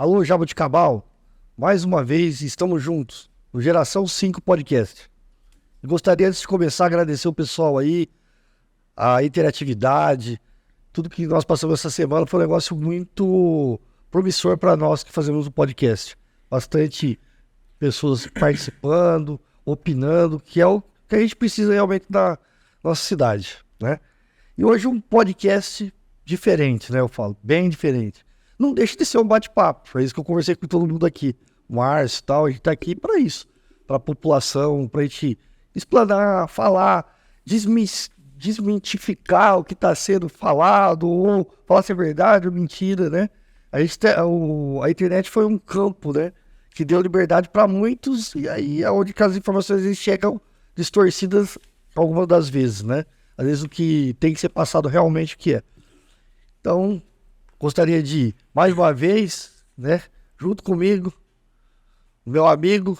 Alô, Jaboticabal, mais uma vez estamos juntos no Geração 5 Podcast. Eu gostaria, antes de começar, agradecer o pessoal aí, a interatividade, tudo que nós passamos essa semana foi um negócio muito promissor para nós que fazemos o podcast. Bastante pessoas participando, opinando, que é o que a gente precisa realmente da nossa cidade, né? E hoje um podcast diferente, né? Eu falo, bem diferente. Não deixa de ser um bate-papo. É isso que eu conversei com todo mundo aqui. Márcio e tal, a gente tá aqui para isso. Para a população, para a gente explanar, falar, desmitificar o que está sendo falado, ou falar se é verdade ou mentira, né? A internet foi um campo, né? Que deu liberdade para muitos, e aí é onde as informações chegam distorcidas algumas das vezes, né? Às vezes o que tem que ser passado realmente o que é. Então, gostaria de, mais uma vez, né, junto comigo, meu amigo,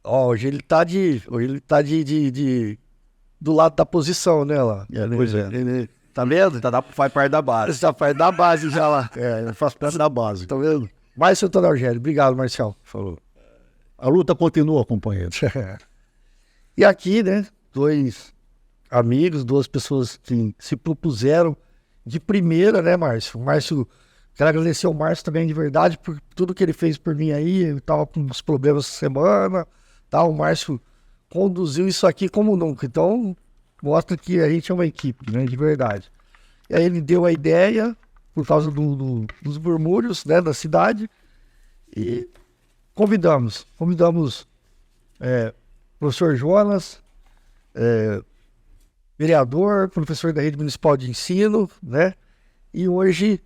hoje ele tá do lado da posição, né, lá. Pois é. Ele, tá vendo? Faz parte da base. Você já faz da base já lá. Ele faz parte da base. Tá vendo? Márcio Antônio Argélio, obrigado, Marcial. Falou. A luta continua, companheiro. E aqui, né, dois amigos, duas pessoas que se propuseram de primeira, né, Márcio? O Márcio, quero agradecer ao Márcio também de verdade por tudo que ele fez por mim aí. Eu tava com uns problemas essa semana, tá? O Márcio conduziu isso aqui como nunca. Então, mostra que a gente é uma equipe, né, de verdade. E aí ele deu a ideia, por causa dos murmúrios, né, da cidade, e convidamos professor Jonas, vereador, professor da Rede Municipal de Ensino, né? E hoje,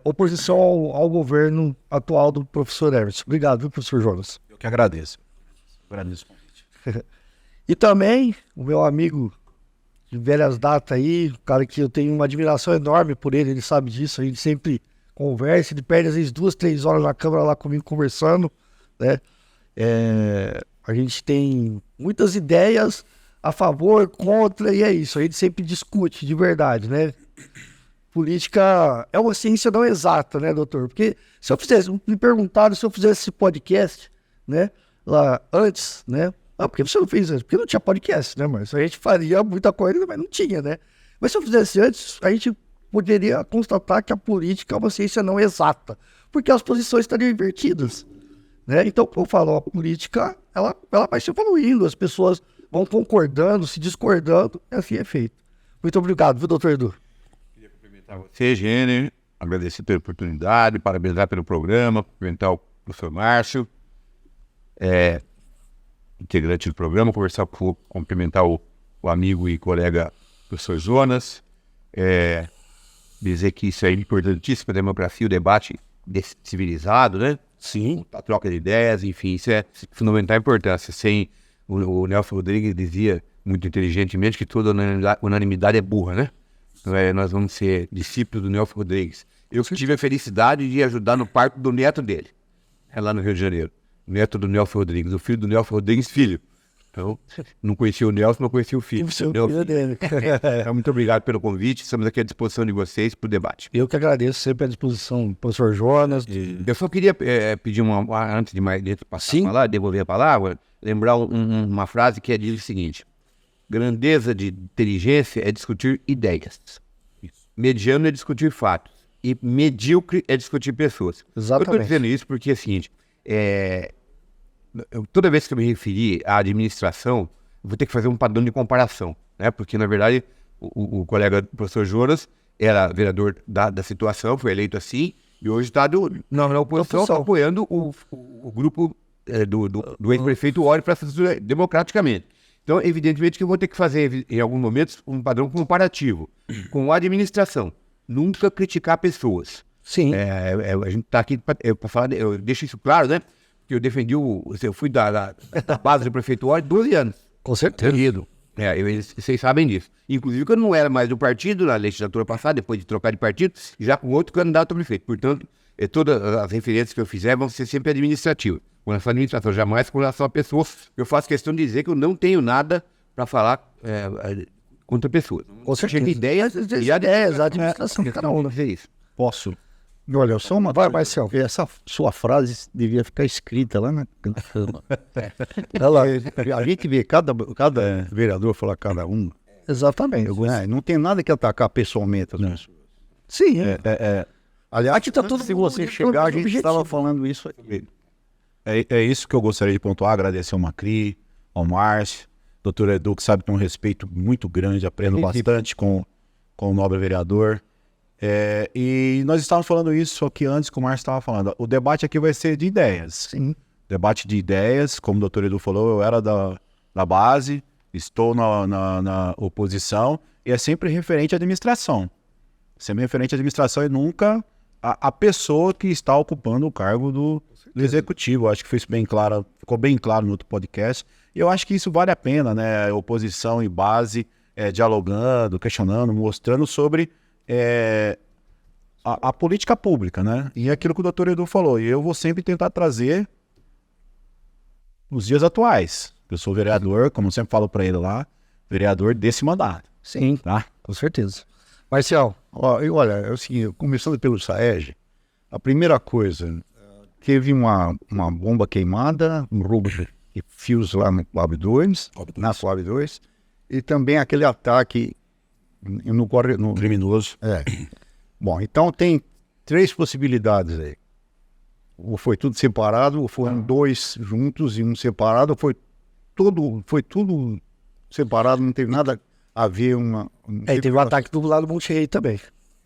oposição ao governo atual do professor Emerson. Obrigado, viu, professor Jonas? Eu que agradeço. Agradeço o convite. E também o meu amigo de velhas datas aí, um cara que eu tenho uma admiração enorme por ele sabe disso, a gente sempre conversa, ele perde às vezes 2, 3 horas na câmera lá comigo conversando, né? A gente tem muitas ideias a favor, contra, e é isso. A gente sempre discute, de verdade, né? Política é uma ciência não exata, né, doutor? Porque se eu fizesse, me perguntaram se eu fizesse esse podcast, né, lá antes, né? Ah, por que você não fez antes? Porque não tinha podcast, né, mas a gente faria muita coisa, mas não tinha, né? Mas se eu fizesse antes, a gente poderia constatar que a política é uma ciência não exata, porque as posições estariam invertidas, né? Então, como eu falo, a política, ela vai se evoluindo, as pessoas vão concordando, se discordando, e assim é feito. Muito obrigado, viu, doutor Edu? Queria cumprimentar você, Gêner, agradecer pela oportunidade, parabenizar pelo programa, cumprimentar o professor Márcio, integrante do programa, cumprimentar o amigo e colega professor Jonas, dizer que isso é importantíssimo, a democracia, o debate civilizado, né? Sim. A troca de ideias, enfim, isso é de fundamental importância. Sem o Nelson Rodrigues dizia muito inteligentemente que toda unanimidade é burra, né? Então, nós vamos ser discípulos do Nelson Rodrigues. Eu tive a felicidade de ajudar no parto do neto dele, lá no Rio de Janeiro. O neto do Nelson Rodrigues, o filho do Nelson Rodrigues, filho. Então, não conhecia o Nelson, não conhecia o filho. Dele. Muito obrigado pelo convite, estamos aqui à disposição de vocês para o debate. Eu que agradeço, sempre à disposição do professor Jonas. Eu só queria pedir antes de mais passar a falar, devolver a palavra, lembrar uma frase que diz o seguinte: grandeza de inteligência é discutir ideias. Isso. Mediano é discutir fatos. E medíocre é discutir pessoas. Exatamente. Eu estou dizendo isso porque é o seguinte, toda vez que eu me referir à administração, eu vou ter que fazer um padrão de comparação, né? Porque, na verdade, o colega professor Jonas era vereador da situação, foi eleito assim, e hoje está na oposição, apoiando o grupo do ex-prefeito Ori para censurar democraticamente. Então, evidentemente que eu vou ter que fazer, em alguns momentos, um padrão comparativo com a administração. Nunca criticar pessoas. Sim. A gente está aqui para falar, eu deixo isso claro, né? Que eu defendi eu fui da base do prefeito Ori 12 anos. Com certeza. Vocês sabem disso. Inclusive que eu não era mais do partido na legislatura passada, depois de trocar de partido, já com outro candidato a prefeito. Portanto, todas as referências que eu fizer vão ser sempre administrativas. Com relação à administração, jamais com relação a pessoas. Eu faço questão de dizer que eu não tenho nada para falar contra pessoas. Com certeza. Ideias a administração de cada um. Posso? Olha, só uma. Vai, Marcelo. Essa sua frase devia ficar escrita lá na cama. Olha lá. A gente vê cada vereador falar cada um. Exatamente. Não tem nada que atacar pessoalmente as pessoas. Sim, Aliás, aqui tá todo se mundo você com chegar, a gente objetivo. estava falando isso aqui. É isso que eu gostaria de pontuar, agradecer ao Macri, ao Márcio, doutor Edu, que sabe que tem um respeito muito grande, aprendo bastante com o nobre vereador. E nós estávamos falando isso aqui antes que o Márcio estava falando. O debate aqui vai ser de ideias. Sim. Debate de ideias, como o doutor Edu falou, eu era da base, estou na oposição, e é sempre referente à administração. Sempre referente à administração e nunca a pessoa que está ocupando o cargo do executivo. Eu acho que ficou bem claro no outro podcast. E eu acho que isso vale a pena, né? Oposição e base, dialogando, questionando, mostrando sobre a política pública, né? E aquilo que o doutor Edu falou. E eu vou sempre tentar trazer os dias atuais. Eu sou vereador, como eu sempre falo para ele lá, vereador desse mandato. Sim, Tá? com certeza. Marcial, Olha, é o seguinte, começando pelo SAEG, a primeira coisa, teve uma bomba queimada, um roubo de fios lá no Coab 2, na Coab 2, e também aquele ataque no Criminoso. Bom, então tem 3 possibilidades aí. Ou foi tudo separado, ou foram 2 juntos e um separado, foi tudo separado, não teve nada a ver teve o ataque do lado do Monte Rei também.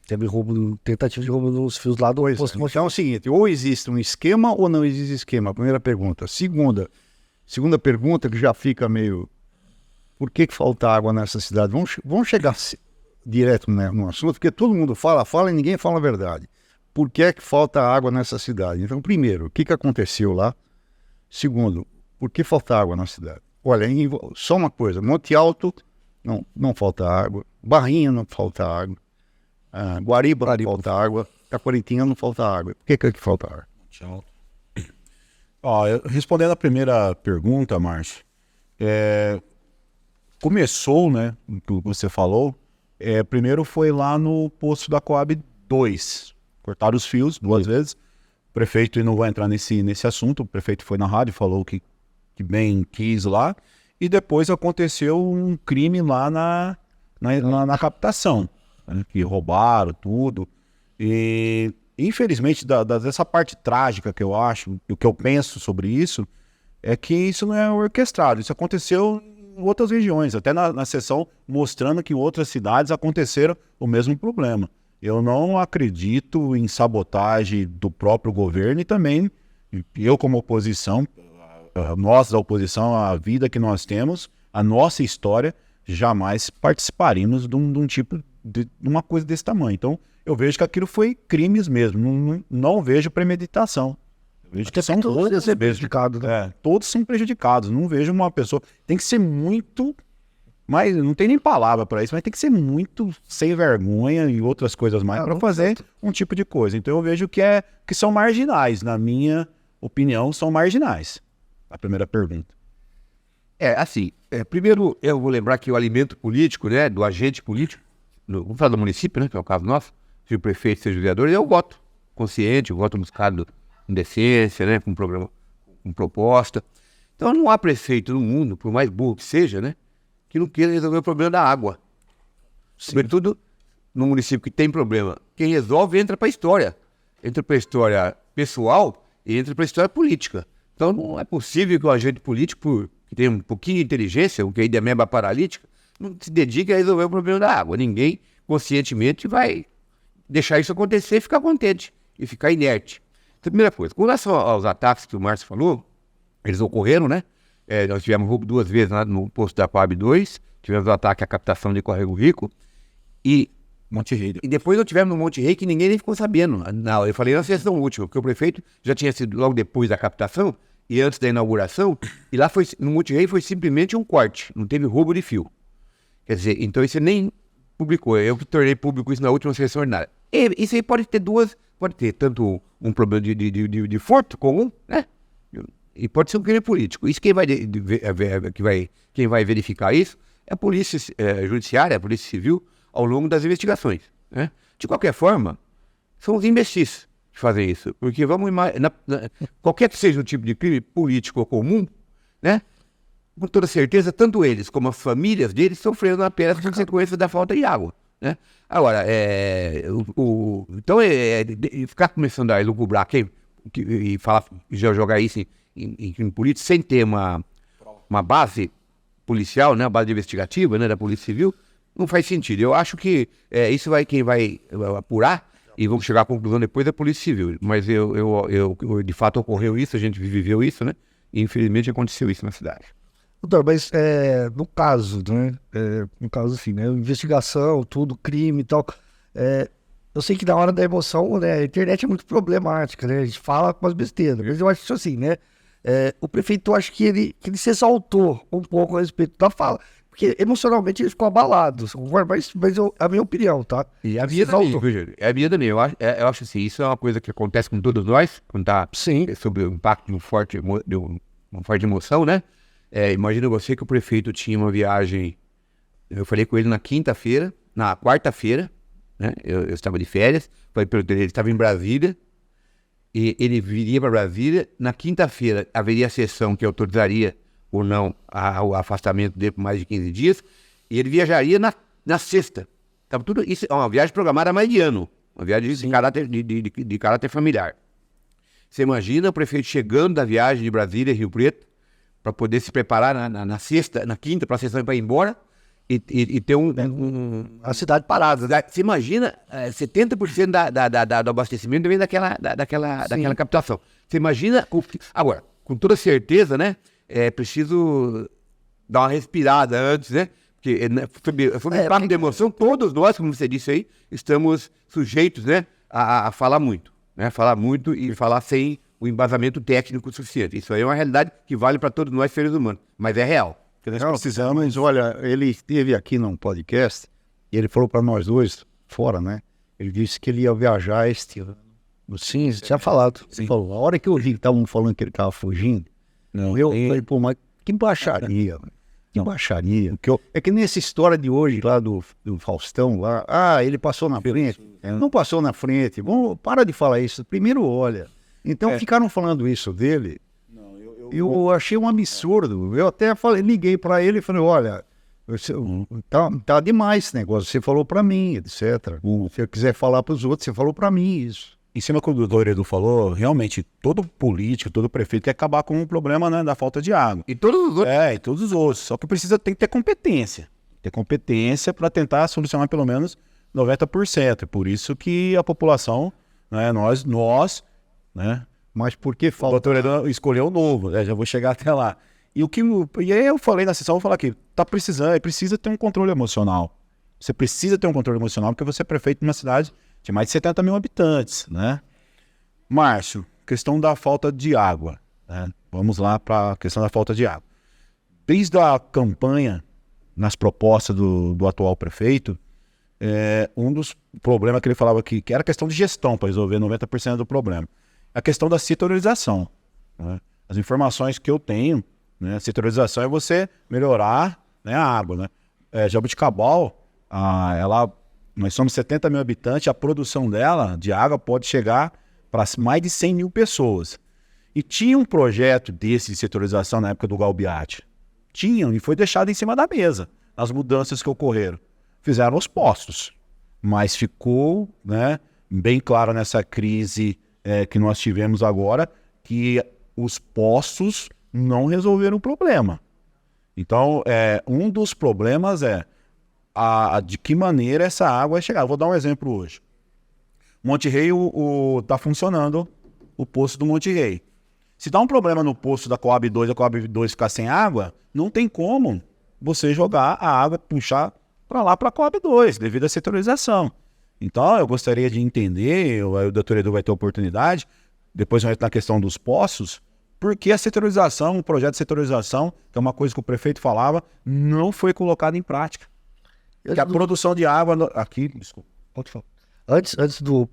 Teve tentativa de roubo dos fios lá do posto Monte Então é o seguinte, ou existe um esquema ou não existe esquema, primeira pergunta. Segunda pergunta que já fica meio, por que falta água nessa cidade? Vamos chegar direto, né, no assunto, porque todo mundo fala e ninguém fala a verdade. Por que falta água nessa cidade? Então, primeiro, o que aconteceu lá? Segundo, por que falta água na cidade? Olha, só uma coisa, Monte Alto não falta água, Barrinha não falta água, Guariba não falta água, Taquaritinga não falta água. Por que falta água? Respondendo a primeira pergunta, Márcio, começou, né, o que você falou, primeiro foi lá no posto da Coab 2, cortaram os fios 2 vezes, o prefeito, e não vou entrar nesse assunto, o prefeito foi na rádio, falou que bem quis lá, e depois aconteceu um crime lá na captação, né, que roubaram tudo, e infelizmente dessa parte trágica que eu acho, o que eu penso sobre isso, é que isso não é orquestrado, isso aconteceu em outras regiões, até na sessão mostrando que em outras cidades aconteceram o mesmo problema. Eu não acredito em sabotagem do próprio governo e também eu como oposição, nós da oposição, a vida que nós temos, a nossa história, jamais participaríamos de um tipo de uma coisa desse tamanho. Então eu vejo que aquilo foi crimes mesmo, não vejo premeditação. Eu vejo que são todos prejudicados, né? todos são prejudicados. Não vejo uma pessoa, tem que ser muito, mas não tem nem palavra para isso, mas tem que ser muito sem vergonha e outras coisas mais para fazer um tipo de coisa. Então eu vejo que são marginais, na minha opinião, são marginais. A primeira pergunta. Primeiro eu vou lembrar que o alimento político, né, do agente político, vamos falar do município, né, que é o caso nosso, se o prefeito, seja o vereador, é o voto consciente, o voto buscado com decência, né, com programa, com proposta. Então não há prefeito no mundo, por mais burro que seja, né, que não queira resolver o problema da água. Sobretudo no município que tem problema. Quem resolve entra para a história. Entra para a história pessoal e entra para a história política. Então não é possível que o agente político, que tem um pouquinho de inteligência, o que aí é ameba paralítica, não se dedique a resolver o problema da água. Ninguém conscientemente vai deixar isso acontecer e ficar contente, e ficar inerte. Então, primeira coisa, com relação aos ataques que o Márcio falou, eles ocorreram, né? Nós tivemos roubo 2 vezes no posto da Coab 2, tivemos o ataque à captação de Córrego Rico, e Monte Rei. E depois nós tivemos no Monte Rei que ninguém nem ficou sabendo. Não, eu falei na sessão última, porque o prefeito já tinha sido logo depois da captação e antes da inauguração, e lá no Monte Rei foi simplesmente um corte, não teve roubo de fio. Quer dizer, então isso nem publicou, eu que tornei público isso na última sessão ordinária. E isso aí pode ter tanto um problema de furto comum, né? E pode ser um crime político. Isso quem vai verificar isso é a polícia judiciária, a polícia civil, ao longo das investigações, né? De qualquer forma, são os imbecis. de fazer isso. Porque vamos imaginar, qualquer que seja o tipo de crime político ou comum, né? Com toda certeza, tanto eles como as famílias deles sofreram apenas as consequências da falta de água, né? Agora, então, ficar começando a elucubrar aqui e falar, já jogar isso em crime político sem ter uma base policial, né? Uma base investigativa, né? Da Polícia Civil, não faz sentido. Eu acho que isso quem vai apurar e vamos chegar à conclusão depois da Polícia Civil. Mas eu de fato ocorreu isso, a gente viveu isso, né? E infelizmente aconteceu isso na cidade. Doutor, mas no caso, né? No caso assim, né? Investigação, tudo, crime e tal. Eu sei que na hora da emoção, né? A internet é muito problemática, né? A gente fala com as besteiras. Mas eu acho isso assim, né? O prefeito, eu acho que ele se exaltou um pouco a respeito da fala. Porque emocionalmente ele ficou abalado. Mas a minha opinião, tá? E a minha também, é a minha também. Eu acho assim, isso é uma coisa que acontece com todos nós, quando tá sob o impacto de uma forte emoção, né? Imagina você que o prefeito tinha uma viagem, eu falei com ele na quarta-feira, né? Eu estava de férias, ele estava em Brasília, e ele viria para Brasília, na quinta-feira haveria a sessão que autorizaria ou não o afastamento dele por mais de 15 dias, e ele viajaria na sexta. Tava tudo isso, uma viagem programada há mais de ano, uma viagem de caráter familiar. Você imagina o prefeito chegando da viagem de Brasília, Rio Preto, para poder se preparar na sexta, na quinta, para a sessão para ir embora e ter a cidade parada. Você imagina 70% do abastecimento vem daquela captação. Você imagina. Agora, com toda certeza, né? É preciso dar uma respirada antes, né? Porque sobre o impacto de emoção, todos nós, como você disse aí, estamos sujeitos, né, a falar muito. Né? Falar muito e falar sem o embasamento técnico suficiente. Isso aí é uma realidade que vale para todos nós seres humanos, mas é real. Nós precisamos, olha, ele esteve aqui num podcast e ele falou para nós dois, fora, né? Ele disse que ele ia viajar este ano. Sim, você tinha falado. Sim. Falou, a hora que eu vi que estavam falando que ele estava fugindo, eu falei, pô, mas que baixaria, mano. Que baixaria. É que nessa história de hoje lá do Faustão, lá, ele passou na frente. Não passou na frente. Bom, para de falar isso. Primeiro olha. Então ficaram falando isso dele. Eu achei um absurdo. Eu até liguei para ele e falei, olha, tá demais esse negócio. Você falou para mim, etc. Se eu quiser falar para os outros, você falou para mim isso. Em cima do que o doutor Edu falou, realmente, todo político, todo prefeito quer acabar com o problema, né, da falta de água. E todos os outros. E todos os outros. Só que tem que ter competência. Ter competência para tentar solucionar pelo menos 90%. Por isso que a população, né, nós, né? Mas por que falta? O doutor Edu escolheu o novo, né? Já vou chegar até lá. E aí eu falei na sessão, vou falar aqui, precisa ter um controle emocional. Você precisa ter um controle emocional porque você é prefeito de uma cidade de mais de 70 mil habitantes, né? Márcio, questão da falta de água, né? Vamos lá para a questão da falta de água. Desde a campanha, nas propostas do atual prefeito, um dos problemas que ele falava aqui, que era a questão de gestão para resolver 90% do problema. A questão da setorização, né? As informações que eu tenho, né? A setorização é você melhorar, né, a água, né? Jaboticabal, nós somos 70 mil habitantes, a produção dela de água pode chegar para mais de 100 mil pessoas. E tinha um projeto desse de setorização na época do Galbiati. Tinham, e foi deixado em cima da mesa, as mudanças que ocorreram. Fizeram os postos, mas ficou, né, bem claro nessa crise que nós tivemos agora, que os postos não resolveram o problema. Então, um dos problemas de que maneira essa água vai chegar. Vou dar um exemplo hoje. Monte Rei está funcionando o poço do Monte Rei. Se dá um problema no poço da Coab 2, a Coab 2 ficar sem água, não tem como você jogar a água, puxar para lá para a Coab 2, devido à setorização. Então, eu gostaria de entender, o doutor Edu vai ter oportunidade, depois vai entrar na questão dos poços, porque a setorização, o projeto de setorização, que é uma coisa que o prefeito falava, não foi colocado em prática. Que a produção de água aqui... Desculpa. Pode falar. Antes do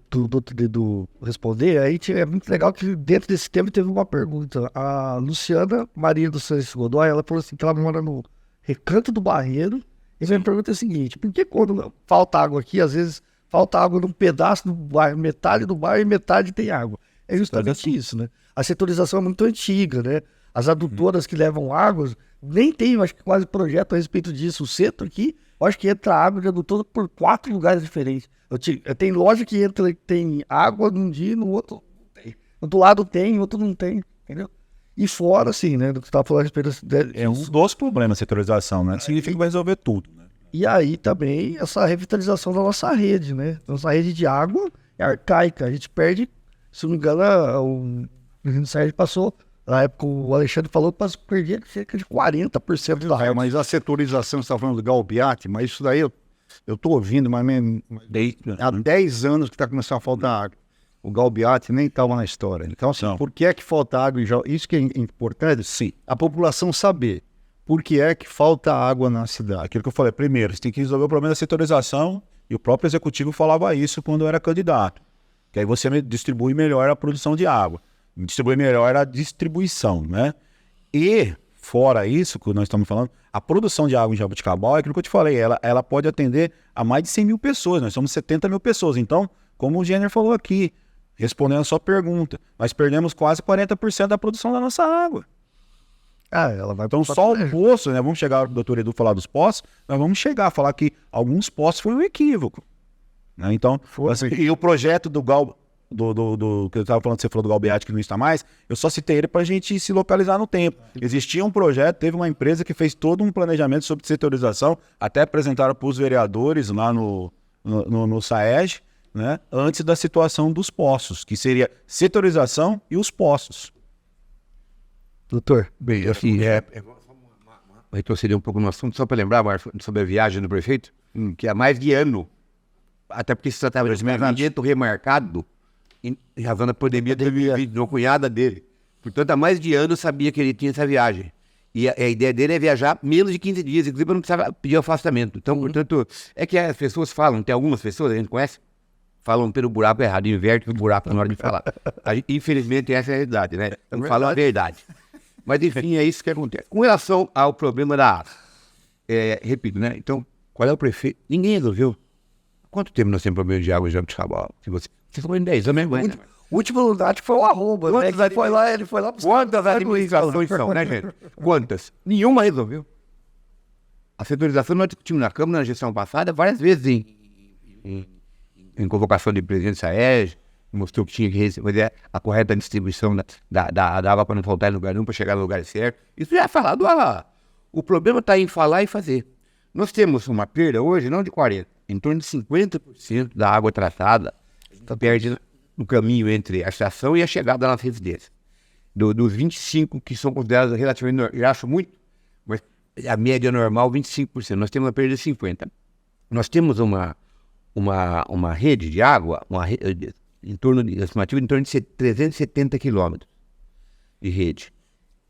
responder, aí é muito legal que dentro desse tema teve uma pergunta. A Luciana Maria dos Santos Godoy, ela falou assim que ela mora no Recanto do Barreiro. E minha pergunta é a seguinte: por que quando falta água aqui, às vezes falta água num pedaço do bairro, metade do bairro e metade tem água. É justamente isso, né? A setorização é muito antiga, né? As adutoras que levam água, nem tem, acho que quase projeto a respeito disso. O centro aqui, eu acho que entra água de adutora por 4 lugares diferentes. Tem loja que entra, tem água num dia e no outro não tem. Do lado tem, no outro não tem, entendeu? E fora, assim, né, do que você estava falando a respeito É um dos problemas, a setorização, né? Significa que vai resolver tudo, né? E aí também essa revitalização da nossa rede, né? Nossa rede de água é arcaica. A gente perde, se não me engano, o presidente Sérgio passou, na época o Alexandre falou que perdia cerca de 40% da água. Mas a setorização, você está falando do Galbiati, mas isso daí eu estou ouvindo, mas há 10 anos que está começando a faltar água. O Galbiati nem estava na história. Então, assim, por que é que falta água? Isso que é importante, sim, a população saber por que é que falta água na cidade. Aquilo que eu falei, primeiro, você tem que resolver o problema da setorização, e o próprio executivo falava isso quando eu era candidato. Que aí você distribui melhor a produção de água, distribui melhor a distribuição, né? E, fora isso que nós estamos falando, a produção de água em Jaboticabal é aquilo que eu te falei, ela pode atender a mais de 100 mil pessoas, nós somos 70 mil pessoas. Então, como o Jenner falou aqui, respondendo a sua pergunta, nós perdemos quase 40% da produção da nossa água. Ela vai então só o poço, né? Vamos chegar, o doutor Edu falar dos poços, nós vamos chegar a falar que alguns poços foi um equívoco, né? Então, assim, e o projeto do que eu estava falando, você falou do Galbiati que não está mais, eu só citei ele para a gente se localizar no tempo. Existia um projeto, teve uma empresa que fez todo um planejamento sobre setorização, até apresentaram para os vereadores lá no SAEG, né? Antes da situação dos poços, que seria setorização e os poços. Doutor. Bem, assim, retroceder um pouco no assunto, só para lembrar, Marcos, sobre a viagem do prefeito, que há mais de ano, até porque se tratava de um evento remarcado, em razão da pandemia, teve uma cunhada dele. Portanto, há mais de ano sabia que ele tinha essa viagem. E a ideia dele é viajar menos de 15 dias, inclusive não precisava pedir afastamento. Então, portanto, é que as pessoas falam, tem algumas pessoas, a gente conhece, falam pelo buraco errado, inverte o buraco na hora de falar. Infelizmente, essa é a realidade, né? Eu não falo a verdade. Mas, enfim, é isso que acontece. Com relação ao problema da água, repito, né? Então, qual é o prefeito? Ninguém resolveu. Quanto tempo nós temos problema de água em Jaboticabal? Você falou em 10 anos, né? O último lunático foi o Arroba, né? Ele foi lá Quantas administrações são, né, gente? Quantas? Nenhuma resolveu. A setorização nós discutimos na Câmara, na gestão passada, várias vezes em convocação de presidente SAEG, mostrou que tinha que fazer a correta distribuição da água para não faltar em lugar nenhum, para chegar no lugar certo. Isso já é falado. O problema está em falar e fazer. Nós temos uma perda hoje, não de 40%, em torno de 50% da água tratada perde no caminho entre a estação e a chegada nas residências. Dos 25 que são considerados relativamente, eu acho muito, mas a média normal 25%. Nós temos uma perda de 50%. Nós temos uma rede de água, estimativa em torno de 370 quilômetros de rede,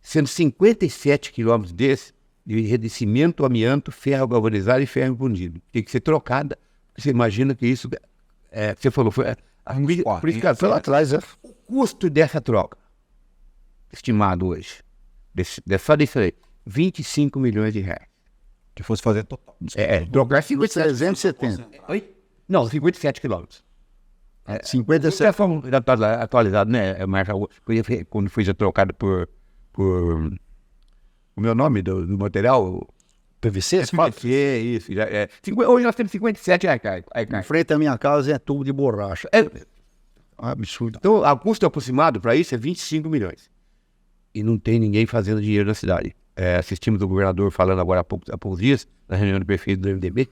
sendo 57 quilômetros desses de rede de cimento, amianto, ferro galvanizado e ferro fundido. Tem que ser trocada. Você imagina que isso, você falou, foi foi lá atrás. O custo dessa troca, estimado hoje, só disso aí, 25 milhões de reais. Que fosse fazer total. Trocar 370. Oi? Não, 57 quilômetros. 57. Atualizado, né, Marcos? Quando foi já trocado por o meu nome do material? PVC? PVC, isso. Hoje nós temos 57 reais. Em frente à minha casa é tubo de borracha. Absurdo. Então, o custo aproximado para isso é 25 milhões. E não tem ninguém fazendo dinheiro na cidade. Assistimos o governador falando agora há poucos dias, na reunião do prefeito do MDB,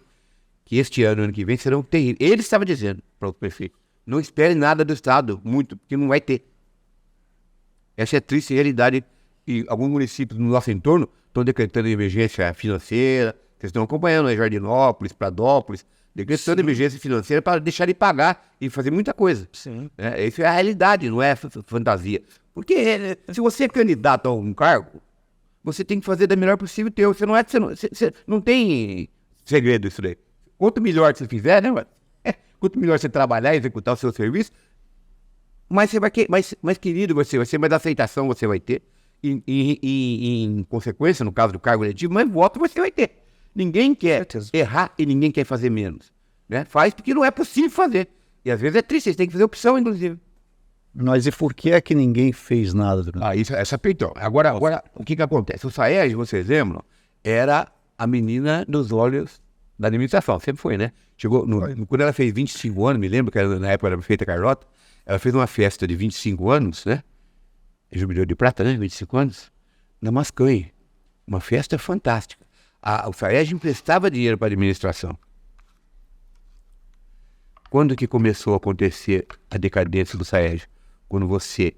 que este ano que vem serão terríveis. Ele estava dizendo para o prefeito, não espere nada do Estado, muito, porque não vai ter. Essa é a triste realidade. E alguns municípios no nosso entorno estão decretando emergência financeira. Vocês estão acompanhando, né? Jardinópolis, Pradópolis, decretando emergência financeira para deixar de pagar e fazer muita coisa. Sim. Isso é a realidade, não é fantasia. Porque se você é candidato a um cargo, você tem que fazer da melhor possível o teu. Você não tem segredo isso daí. Quanto melhor você fizer, né, mano? Quanto melhor você trabalhar e executar o seu serviço, mais você vai mais querido você vai ser, mais aceitação você vai ter. Em consequência, no caso do cargo eletivo, mais voto você vai ter. Ninguém quer errar e ninguém quer fazer menos. né? Faz porque não é possível fazer. E às vezes é triste, vocês têm que fazer opção, inclusive. Mas e por que é que ninguém fez nada durante Essa peitou. Agora, o que acontece? O Saed, vocês lembram, era a menina dos olhos da administração, sempre foi, né? Chegou, quando ela fez 25 anos, me lembro que na época era a prefeita Carlota, ela fez uma festa de 25 anos, né? Jubileu de prata, né? 25 anos, na Mascanha. Uma festa fantástica. O Saed emprestava dinheiro para a administração. Quando que começou a acontecer a decadência do Saed? Quando você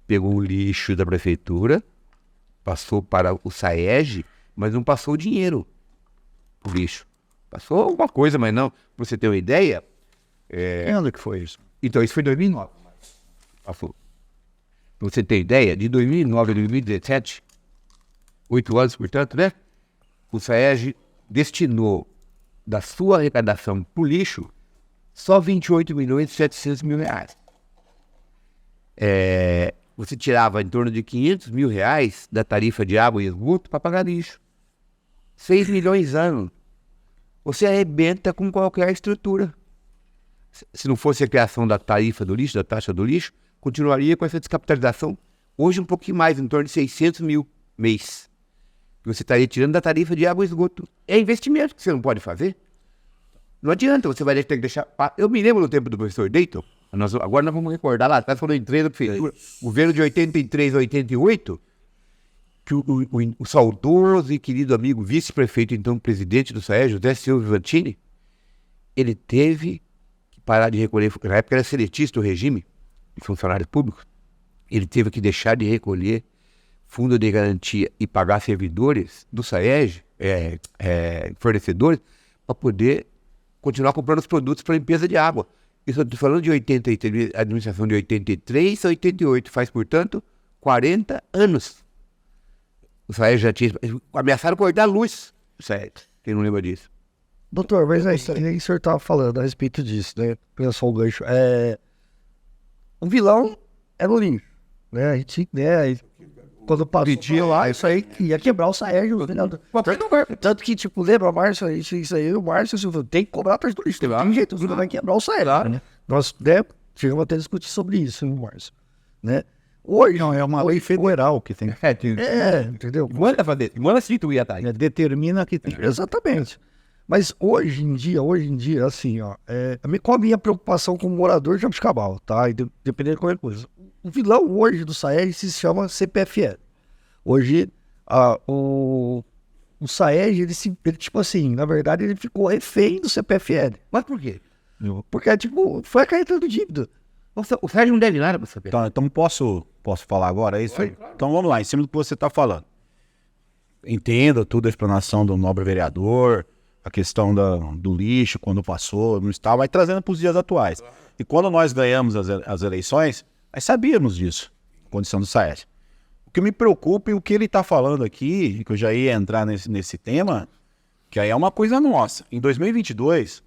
pegou o lixo da prefeitura, passou para o Saed, mas não passou o dinheiro o lixo. Passou alguma coisa, mas não. Para você ter uma ideia... Que ano que foi isso? Então, isso foi em 2009. Passou. Para você ter ideia, de 2009 a 2017, 8 anos, portanto, né? O Saed destinou da sua arrecadação para o lixo só 28 milhões e 700 mil reais. Você tirava em torno de 500 mil reais da tarifa de água e esgoto para pagar lixo. 6 milhões ano. Você arrebenta com qualquer estrutura. Se não fosse a criação da tarifa do lixo, da taxa do lixo, continuaria com essa descapitalização. Hoje um pouquinho mais, em torno de 600 mil mês. Você estaria tirando da tarifa de água e esgoto. É investimento que você não pode fazer. Não adianta, você vai ter que deixar... Eu me lembro no tempo do professor Dayton, agora nós vamos recordar lá atrás, quando eu entrei na prefeitura, governo de 83 a 88, que o saudoso e querido amigo vice-prefeito, então presidente do SAES, José Silva Vivantini, ele teve que parar de recolher, na época era seletista o regime de funcionários públicos, ele teve que deixar de recolher fundo de garantia e pagar servidores do SAES, fornecedores, para poder continuar comprando os produtos para limpeza de água. Isso eu estou falando de 83, administração de 83 a 88, faz, portanto, 40 anos. O SAES já tinha... Ameaçaram cortar a luz, o SAES, quem não lembra disso. Doutor, mas é isso que o senhor estava falando a respeito disso, né? Pensou o gancho. O vilão era o lixo, né? A gente, né? Quando passou lá, isso aí ia quebrar o Saed, né? Tanto que, tipo, lembra, Márcio, isso aí, o Márcio Silva tem que cobrar a taxa do lixo. Tem jeito, o vai quebrar o Saed, né? Nós, né, chegamos até a discutir sobre isso, Márcio, né? Hoje, não, é uma lei federal que tem. Entendeu? Manda fazer, manda instituir a taxa. Determina que tem. Exatamente. Mas hoje em dia, assim, ó, qual a minha preocupação como morador de Jabuticabal, tá? Dependendo de qualquer coisa. O vilão hoje do Saed se chama CPFL. Hoje, o Saed, ele, tipo assim, na verdade, ele ficou refém do CPFL. Mas por quê? Porque, tipo, foi acarretando dívida. Nossa, o Sérgio não deve nada para saber. Então posso falar agora? É isso aí? Claro. Então vamos lá, em cima do que você está falando. Entendo toda a explanação do nobre vereador, a questão do lixo, quando passou, não estava, vai trazendo para os dias atuais. Claro. E quando nós ganhamos as eleições, nós sabíamos disso, a condição do Saed. O que me preocupa e o que ele está falando aqui, que eu já ia entrar nesse tema, que aí é uma coisa nossa. Em 2022,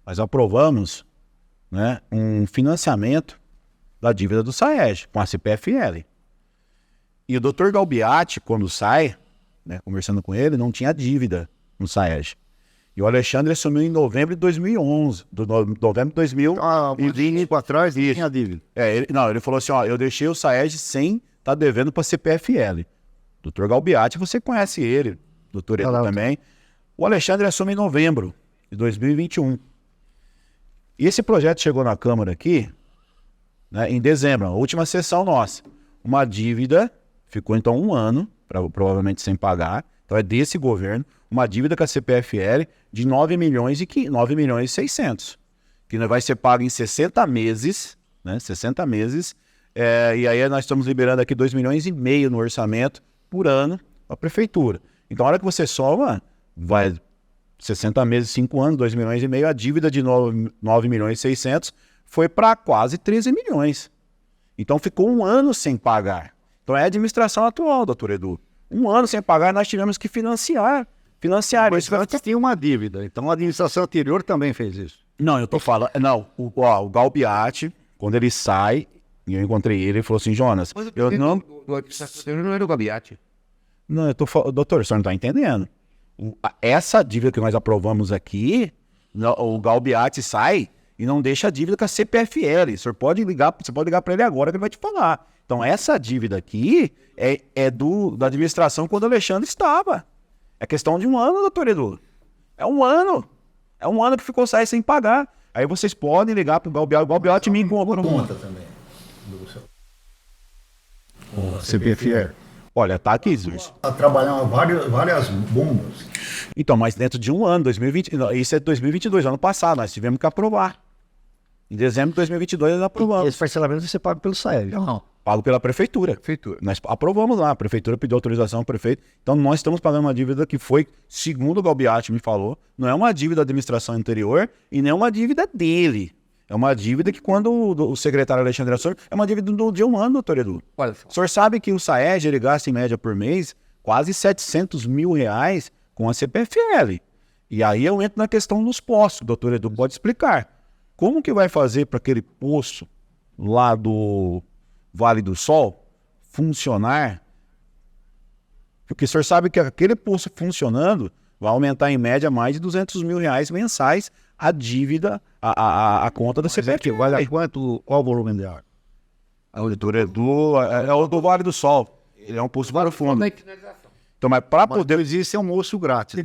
nós aprovamos, né, um financiamento da dívida do Saed, com a CPFL. E o Dr. Galbiati, quando sai, né, conversando com ele, não tinha dívida no Saed. E o Alexandre assumiu em novembro de 2011. Novembro de 2000. Tempo atrás e tinha dívida. Ele falou assim, ó, eu deixei o Saed sem estar devendo para a CPFL. Dr. Galbiati, você conhece ele, doutor Edu também. O Alexandre assume em novembro de 2021. E esse projeto chegou na Câmara aqui, né, em dezembro, a última sessão nossa. Uma dívida, ficou então um ano, provavelmente sem pagar, então é desse governo, uma dívida com a CPFL de 9 milhões e 600, que vai ser paga em 60 meses, né, 60 meses, e aí nós estamos liberando aqui 2 milhões e meio no orçamento por ano para a prefeitura. Então, a hora que você soma, vai 60 meses, 5 anos, 2 milhões e meio, a dívida de 9 milhões e 600 foi para quase 13 milhões. Então, ficou um ano sem pagar. Então, é a administração atual, doutor Edu. Um ano sem pagar, nós tivemos que financiar. Pois tinha uma dívida, então a administração anterior também fez isso. Não, eu tô falando... Não, o Galbiati, quando ele sai, e eu encontrei ele falou assim, Jonas, eu não... não era o Galbiati. Não, eu tô falando... Doutor, o senhor não tá entendendo. Essa dívida que nós aprovamos aqui O Galbiati sai e não deixa a dívida com a CPFL. O senhor pode ligar, você pode ligar para ele agora que ele vai te falar. Então, essa dívida aqui é da administração quando o Alexandre estava. É questão de um ano, doutor Edu. É um ano. É um ano que ficou sair sem pagar. Aí vocês podem ligar para o Galbiati. O Galbiati me encontra. Conta também. O CPFL. Olha, tá aqui, Zuz. Está trabalhando várias bombas. Então, mas dentro de um ano, 2020, isso é 2022, ano passado, nós tivemos que aprovar. Em dezembro de 2022, nós aprovamos. Esse parcelamento você paga pelo SAEG. Não. Pago pela prefeitura. Nós aprovamos lá, a prefeitura pediu autorização ao prefeito. Então, nós estamos pagando uma dívida que foi, segundo o Galbiati me falou, não é uma dívida da administração anterior e nem é uma dívida dele. É uma dívida que quando o secretário Alexandre assume, é uma dívida de um ano, doutor Edu. Olha só. O senhor sabe que o SAEG, ele gasta em média por mês quase 700 mil reais com a CPFL. E aí eu entro na questão dos postos, doutor Edu pode explicar. Como que vai fazer para aquele posto lá do Vale do Sol funcionar? Porque o senhor sabe que aquele posto funcionando vai aumentar em média mais de 200 mil reais mensais a dívida, a conta da CPFL. Vale a quanto? Qual o volume de água? A auditora é o do Vale do Sol. Ele é um poço para o fundo. Então, mas para poder... existe almoço grátis.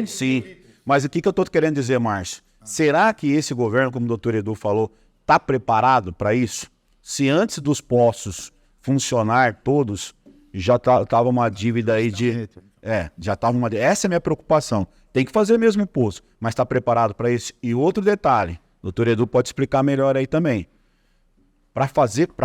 Sim. Mas o que eu estou querendo dizer, Márcio? Será que esse governo, como o doutor Edu falou, está preparado para isso? Se antes dos postos funcionar todos, já estava uma dívida aí de... já estava uma... Essa é a minha preocupação. Tem que fazer mesmo o posto, mas está preparado para isso? E outro detalhe, o doutor Edu pode explicar melhor aí também. Para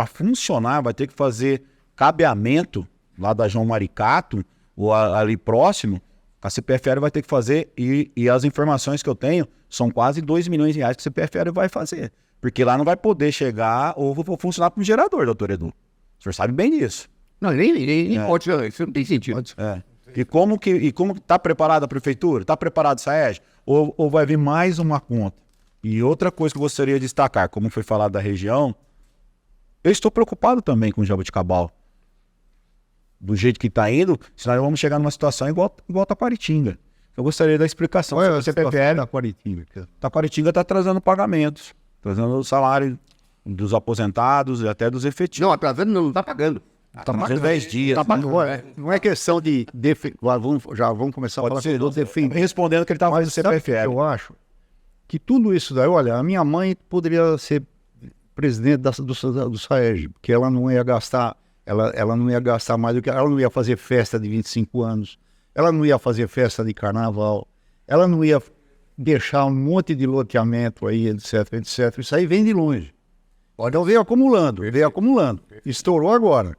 funcionar, vai ter que fazer cabeamento lá da João Maricato, ou ali próximo, a CPFL vai ter que fazer, e as informações que eu tenho são quase 2 milhões de reais que a CPFL vai fazer. Porque lá não vai poder chegar ou funcionar como gerador, doutor Edu. O senhor sabe bem disso. Não, nem pode, isso não tem sentido. E como está preparada a prefeitura? Está preparado o SAEG? Ou vai vir mais uma conta? E outra coisa que eu gostaria de destacar, como foi falado da região, eu estou preocupado também com o Jaboticabal. Do jeito que está indo, senão vamos chegar numa situação igual a Taquaritinga. Eu gostaria da explicação. Qual é a CPFL? Taquaritinga está atrasando pagamentos, atrasando o salário dos aposentados e até dos efetivos. Não, atrasando não está pagando. Está pagando 10 dias. Não é questão de... Já vamos começar a falar do defender. Respondendo que ele estava fazendo CPFL. Eu acho que tudo isso daí... Olha, a minha mãe poderia ser presidente do SAEG, porque ela não ia gastar... Ela não ia gastar mais do que... Ela não ia fazer festa de 25 anos. Ela não ia fazer festa de carnaval. Ela não ia deixar um monte de loteamento aí, etc, etc. Isso aí vem de longe. Então veio acumulando. Estourou agora.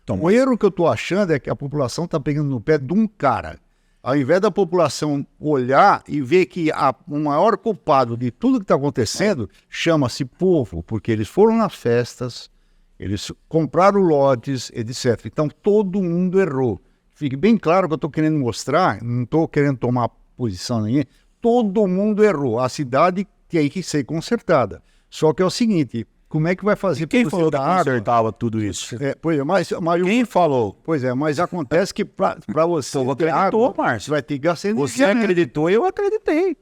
Então, o erro que eu estou achando é que a população está pegando no pé de um cara. Ao invés da população olhar e ver que o maior culpado de tudo que está acontecendo chama-se povo, porque eles foram nas festas, eles compraram lotes, etc. Então todo mundo errou. Fique bem claro que eu estou querendo mostrar, não estou querendo tomar posição nenhuma, todo mundo errou. A cidade tem que ser consertada. Só que é o seguinte... Como é que vai fazer? Quem falou que consertava tudo isso? Mas quem falou? Pois é, mas acontece que para você... Você acreditou, Márcio. Vai ter que gastar energia. Você acreditou e eu acreditei.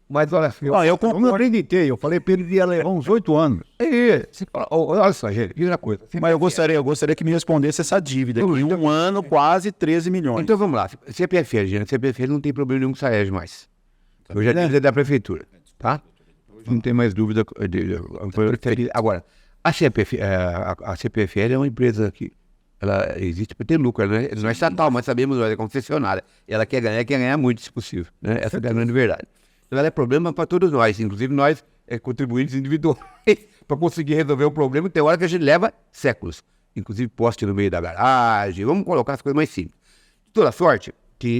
Mas olha... Eu não acreditei. Eu falei para ele ia levar uns 8 anos. Olha só, gente, e outra coisa. Mas eu gostaria que me respondesse essa dívida. Em um ano, quase 13 milhões. Então vamos lá. CPFL, gente. CPFL não tem problema nenhum com o SAEG mais. Eu já disse da prefeitura, tá? Não tem mais dúvida. Agora, a CPFL é uma empresa que ela existe para ter lucro. Ela não é estatal, mas sabemos, ela é concessionária. Ela quer ganhar muito, se possível. Né? Essa é a grande verdade. Então ela é problema para todos nós, inclusive nós, contribuintes individuais, para conseguir resolver o problema. Tem hora que a gente leva séculos. Inclusive poste no meio da garagem. Vamos colocar as coisas mais simples. De toda sorte,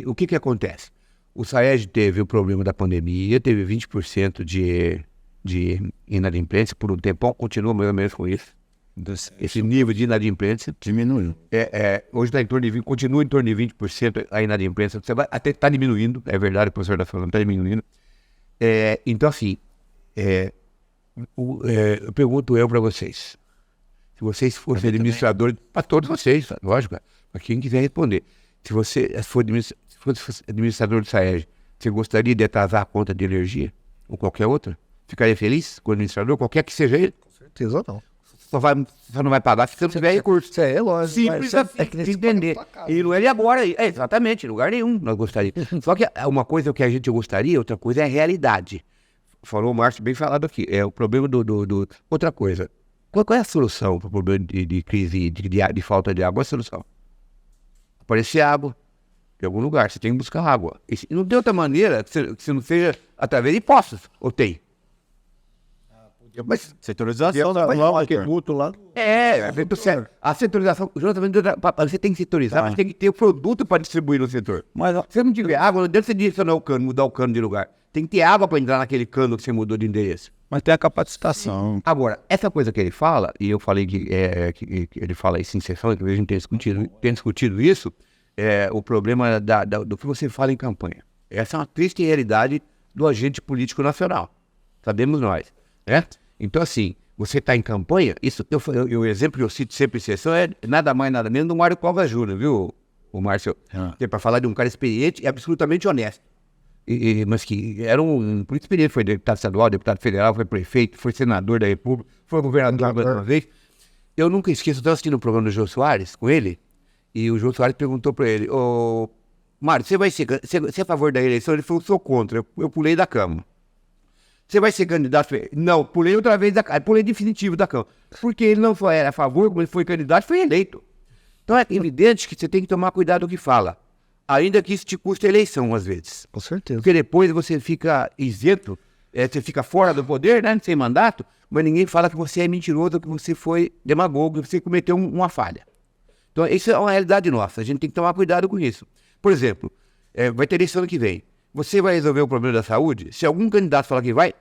o que acontece? O SAEG teve o problema da pandemia, teve 20% de inadimplência por um tempão, continua mais ou menos com isso. Esse nível de inadimplência diminuiu. Hoje está em torno de 20%, continua em torno de 20% a inadimplência. Você vai até está diminuindo, é verdade, o professor está falando, está diminuindo. Então, assim, eu pergunto para vocês, se vocês fossem administradores, para todos vocês, lógico, para quem quiser responder, se você fosse administrador do SAEG, você gostaria de atrasar a conta de energia? ou qualquer outra, ficaria feliz com o administrador, qualquer que seja ele? Com certeza não. Só não vai pagar se você não tiver recurso. Isso é lógico. Simples assim, É que de nem entender. E não é de agora, exatamente, em lugar nenhum nós gostaríamos. Só que uma coisa que a gente gostaria, outra coisa é a realidade. Falou o Márcio, bem falado aqui, é o problema outra coisa. Qual é a solução para o problema de crise, de falta de água? Qual é a solução? Aparecer água em algum lugar, você tem que buscar água. E não tem outra maneira que não seja através de poços, ou tem? Mas setorização aqueduto lá. A setorização, justamente, você tem que setorizar, mas tem que ter o produto para distribuir no setor. Mas Se você não tiver água, não adianta você direcionar o cano, mudar o cano de lugar. Tem que ter água para entrar naquele cano que você mudou de endereço. tem a capacitação. Agora, essa coisa que ele fala, e eu falei que ele fala isso em sessão, que a gente tem discutido isso, é o problema do que você fala em campanha. Essa é uma triste realidade do agente político nacional. Sabemos nós, né? Então, assim, você está em campanha, isso, o exemplo que eu cito sempre em sessão é nada mais, nada menos do Mário Covas Júnior, viu, o Márcio? Para falar de um cara experiente e absolutamente honesto. Mas que era um político experiente, foi deputado estadual, deputado federal, foi prefeito, foi senador da República, foi governador mais uma vez. Eu nunca esqueço, eu estava assistindo um programa do Jô Soares com ele, e o Jô Soares perguntou para ele, ô, Mário, você é a favor da eleição? Ele falou, sou contra, eu pulei da cama. Você vai ser candidato? Não, pulei outra vez pulei definitivo da cama. Porque ele não só era a favor, como ele foi candidato, foi eleito. Então é evidente que você tem que tomar cuidado do que fala. Ainda que isso te custe a eleição, às vezes. Com certeza. Porque depois você fica isento, você fica fora do poder, né, sem mandato, mas ninguém fala que você é mentiroso, que você foi demagogo, que você cometeu uma falha. Então isso é uma realidade nossa, a gente tem que tomar cuidado com isso. Por exemplo, vai ter eleição ano que vem. Você vai resolver o problema da saúde? Se algum candidato falar que vai,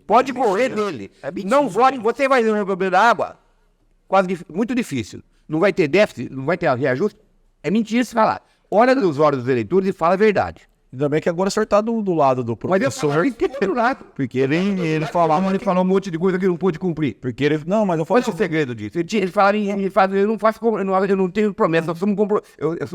pode correr nele. Não vote, você vai resolver o problema da água? Muito difícil. Não vai ter déficit, não vai ter reajuste? É mentira se falar. Olha nos olhos dos eleitores e fala a verdade. Ainda bem que agora o senhor tá do lado do professor. Porque ele falou um monte de coisa que não pôde cumprir. Porque ele. Não, mas eu Qual falo. é o segredo disso? Ele fala, eu não tenho promessa, eu sou um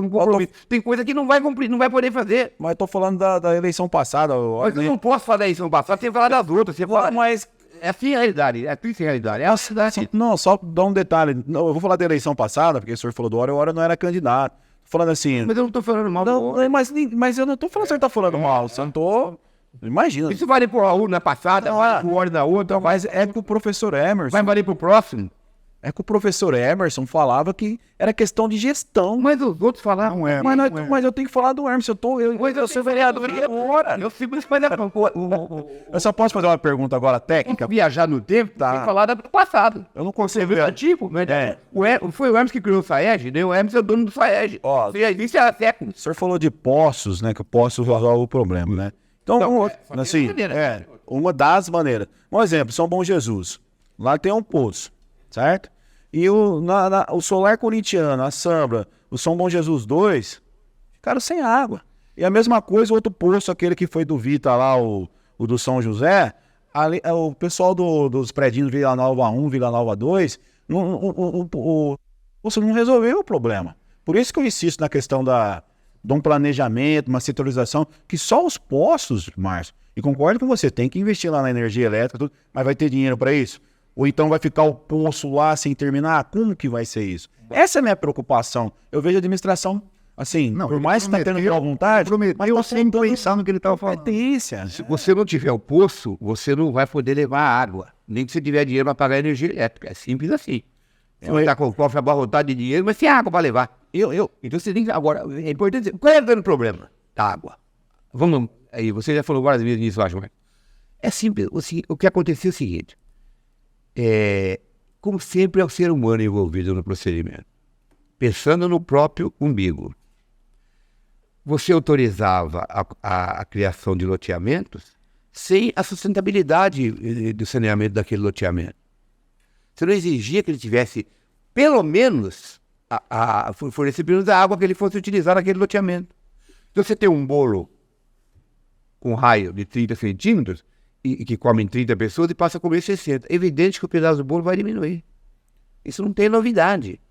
compromisso. Tem coisa que não vai cumprir, não vai poder fazer. Mas eu tô falando da eleição passada. Mas eu não posso falar da eleição passada sem falar das outras. Você fala, Mas. é assim a realidade, é triste a realidade. É a cidade. Não, só dar um detalhe. Não, eu vou falar da eleição passada, porque o senhor falou do Hora, o Hora não era candidato. Tô falando assim. Mas eu não tô falando mal do Não, Hora. mas eu não tô falando que o senhor tá falando mal. Eu não tô. Imagina. Isso vale pro Raul na passada, vale pro Hora na outra, Mas é que o professor Emerson. vai valer pro próximo. É que o professor Emerson falava que era questão de gestão. Mas os outros falaram. Não é. Mas eu tenho que falar do Emerson. Eu sou vereador agora. Eu fico esperando. Eu só posso fazer uma pergunta agora técnica? Viajar no tempo, tem que falar do passado. Eu não consigo. Antigo, mas foi o Hermes que criou o Saeg, né? O Hermes é o dono do Saeg. Ó, Isso é século. O senhor falou de poços, né? Que poços resolve o problema, né? Então, assim, uma das maneiras. Um exemplo, São Bom Jesus. Lá tem um poço, certo? E o Solar Corintiano, a Sambra, o São Bom Jesus 2, ficaram sem água. E a mesma coisa, o outro poço, aquele que foi do Vita lá, o do São José, ali, o pessoal dos predinhos Vila Nova 1, Vila Nova 2, o poço não resolveu o problema. Por isso que eu insisto na questão de um planejamento, uma setorização, que só os poços, Márcio, e concordo com você, tem que investir lá na energia elétrica, tudo, mas vai ter dinheiro para isso? Ou então vai ficar o poço lá sem terminar? Como que vai ser isso? Essa é a minha preocupação. Eu vejo a administração, assim, Não, por mais que está tendo boa vontade, prometeu sem pensar no que ele estava falando. competência. Se você não tiver o poço, você não vai poder levar água. Nem que você tiver dinheiro para pagar a energia elétrica. É simples assim. Você vai estar com o cofre abarrotado de dinheiro, mas sem água para levar. Então você tem que. Agora, é importante dizer, qual é o grande problema da água? Vamos. Aí, você já falou várias vezes nisso, acho, mas. É simples. O que aconteceu é o seguinte. Como sempre é o ser humano envolvido no procedimento. Pensando no próprio umbigo. Você autorizava a criação de loteamentos sem a sustentabilidade do saneamento daquele loteamento. Você não exigia que ele tivesse, pelo menos, fornecer pelo menos a água que ele fosse utilizar naquele loteamento. Então você tem um bolo com raio de 30 centímetros e que comem 30 pessoas e passa a comer 60. É evidente que o pedaço do bolo vai diminuir. Isso não tem novidade.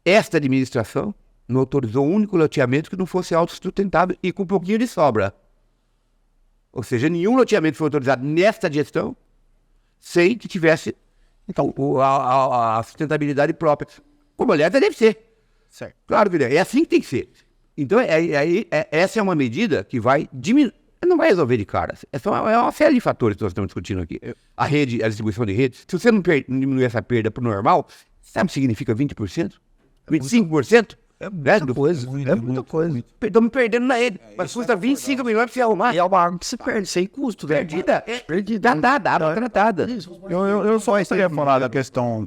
Esta administração não autorizou um único loteamento que não fosse autossustentável e com um pouquinho de sobra. Ou seja, nenhum loteamento foi autorizado nesta gestão sem que tivesse então, a sustentabilidade própria. Como, aliás, deve ser. Certo. Claro, Guilherme, é assim que tem que ser. Então, essa é uma medida que vai diminuir. Não vai resolver de cara. É uma série de fatores que nós estamos discutindo aqui. A rede, a distribuição de rede. Se você não diminuir essa perda para o normal, sabe o que significa 20%? 25%? É muita coisa. É muita coisa. Estou me perdendo na rede. Mas custa 25 milhões para você arrumar. E é uma água que se perde, sem custo, né? Perdida. Perdida. Água tratada. Eu só queria falar da questão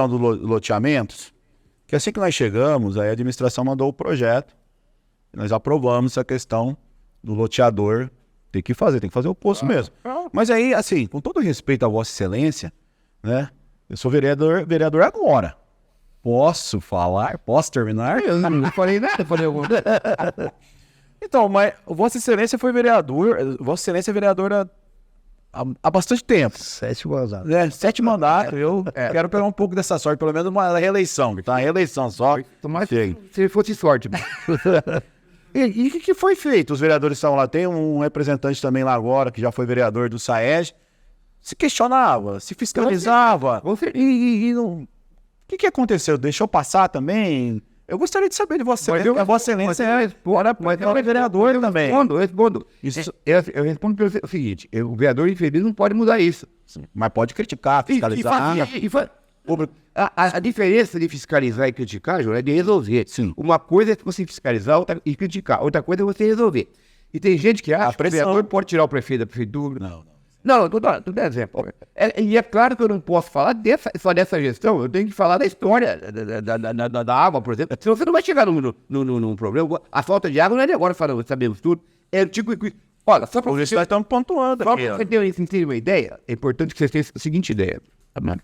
do loteamentos, que assim que nós chegamos, aí a administração mandou o projeto, e nós aprovamos essa questão do loteador tem que fazer o poço mesmo. Mas aí, assim, com todo respeito a Vossa Excelência, né, eu sou vereador agora. Posso falar? Posso terminar? Eu não falei nada, Então, mas Vossa Excelência foi vereador, Vossa Excelência é vereadora há bastante tempo. 7 mandatos. 7 mandatos, eu quero pegar um pouco dessa sorte, pelo menos uma reeleição, tá? Reeleição só. Tomara que se fosse sorte. E o que foi feito? Os vereadores estão lá, tem um representante também lá agora, que já foi vereador do SAEG, se questionava, se fiscalizava, e não... O que aconteceu? Deixou passar também? Eu gostaria de saber de você. A Vossa Excelência é vereador também. Eu respondo. Eu respondo pelo seguinte: o vereador infeliz não pode mudar isso. Mas pode criticar, fiscalizar. A diferença de fiscalizar e criticar, João, é de resolver. Sim. Uma coisa é você fiscalizar e criticar, outra coisa é você resolver. E tem gente que acha que o vereador pode tirar o prefeito da prefeitura. Não, tô dando exemplo. E é claro que eu não posso falar só dessa gestão, eu tenho que falar da história da água, por exemplo. Senão você não vai chegar num problema. A falta de água não é de agora, sabemos tudo. É antigo. Olha, só para você... Nós estamos pontuando aqui. Só para você ter uma ideia, é importante que você tenha a seguinte ideia.